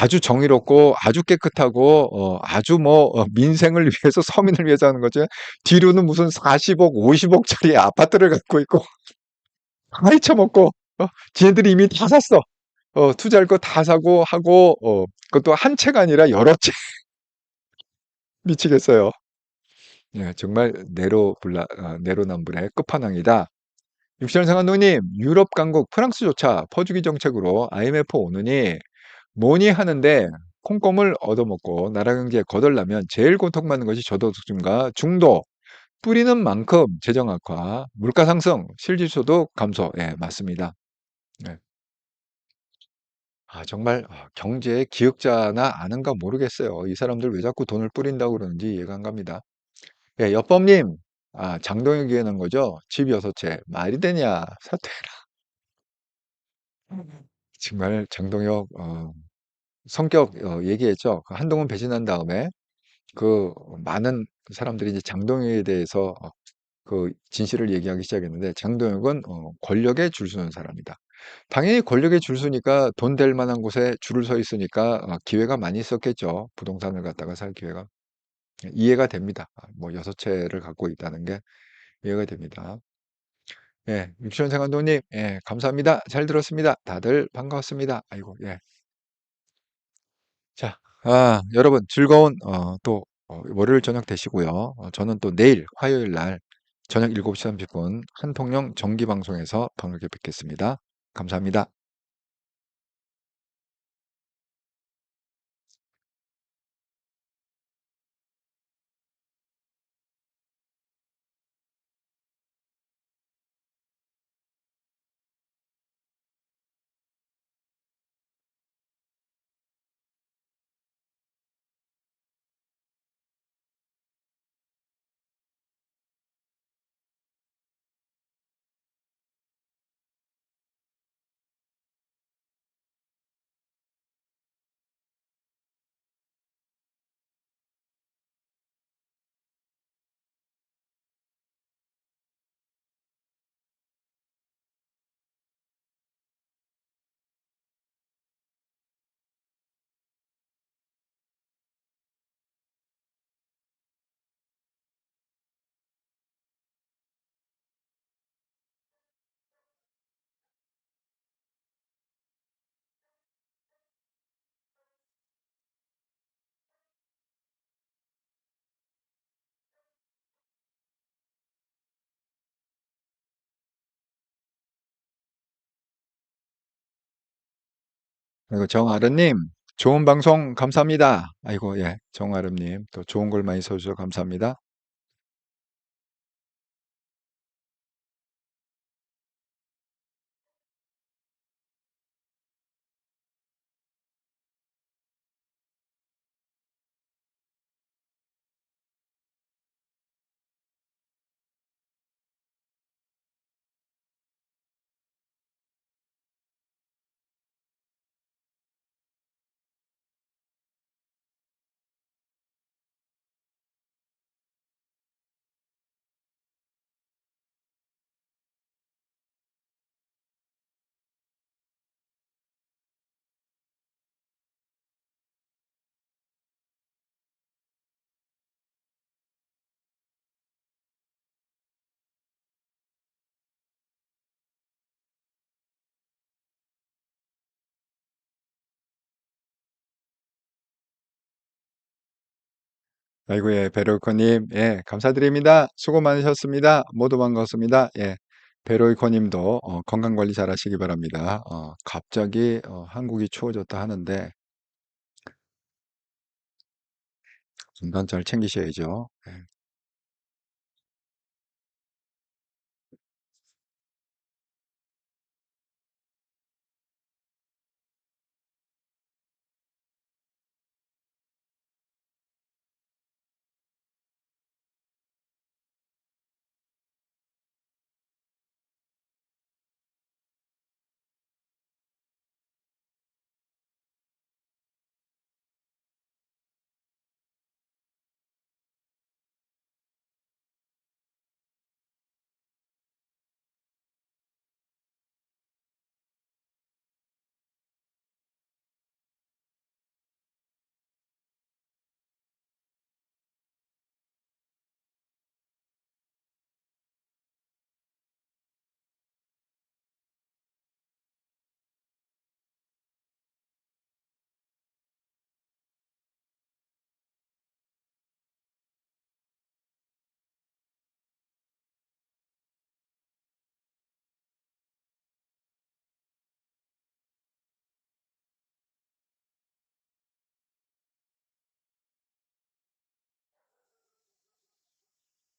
아주 정의롭고 아주 깨끗하고 아주 민생을 위해서 서민을 위해서 하는 거죠. 뒤로는 무슨 40억, 50억짜리 아파트를 갖고 있고 많이 처먹고 지네들이 이미 다 샀어. 투자할 거 다 사고 하고 그것도 한 채가 아니라 여러 채. 미치겠어요. 예, 정말 내로남불의 끝판왕이다. 육신상 감독님, 유럽 강국 프랑스조차 퍼주기 정책으로 IMF 오느니 뭐니 하는데 콩고물 얻어먹고 나라 경제에 거덜나면 제일 고통받는 것이 저소득 증가, 중도, 뿌리는 만큼 재정 악화, 물가 상승, 실질소득 감소. 예, 맞습니다. 네. 정말 경제의 기역자나 아는가 모르겠어요. 이 사람들 왜 자꾸 돈을 뿌린다고 그러는지 이해가 안 갑니다. 예, 여법님, 장동혁 기해놓은 거죠? 집 6채. 말이 되냐? 사퇴해라. 정말 장동혁, 성격, 얘기했죠. 그 한동훈 배신한 다음에 그 많은 사람들이 이제 장동혁에 대해서 그 진실을 얘기하기 시작했는데 장동혁은 권력에 줄 서는 사람이다. 당연히 권력에 줄 서니까 돈 될 만한 곳에 줄을 서 있으니까 기회가 많이 있었겠죠. 부동산을 갖다가 살 기회가. 이해가 됩니다. 뭐 6채를 갖고 있다는 게 이해가 됩니다. 예, 육천생 감독님, 예, 감사합니다. 잘 들었습니다. 다들 반가웠습니다. 아이고, 예. 자, 여러분 즐거운 또 월요일 저녁 되시고요. 저는 또 내일 화요일 날 저녁 7시 30분 한통령 정기 방송에서 반갑게 뵙겠습니다. 감사합니다. 그리고 정아름님, 좋은 방송 감사합니다. 아이고, 예, 정아름님, 또 좋은 걸 많이 써주셔서 감사합니다. 아이고, 예, 베로이코님, 예, 감사드립니다. 수고 많으셨습니다. 모두 반갑습니다. 예, 베로이코님도 건강 관리 잘 하시기 바랍니다. 갑자기 한국이 추워졌다 하는데 건강 잘 챙기셔야죠. 예.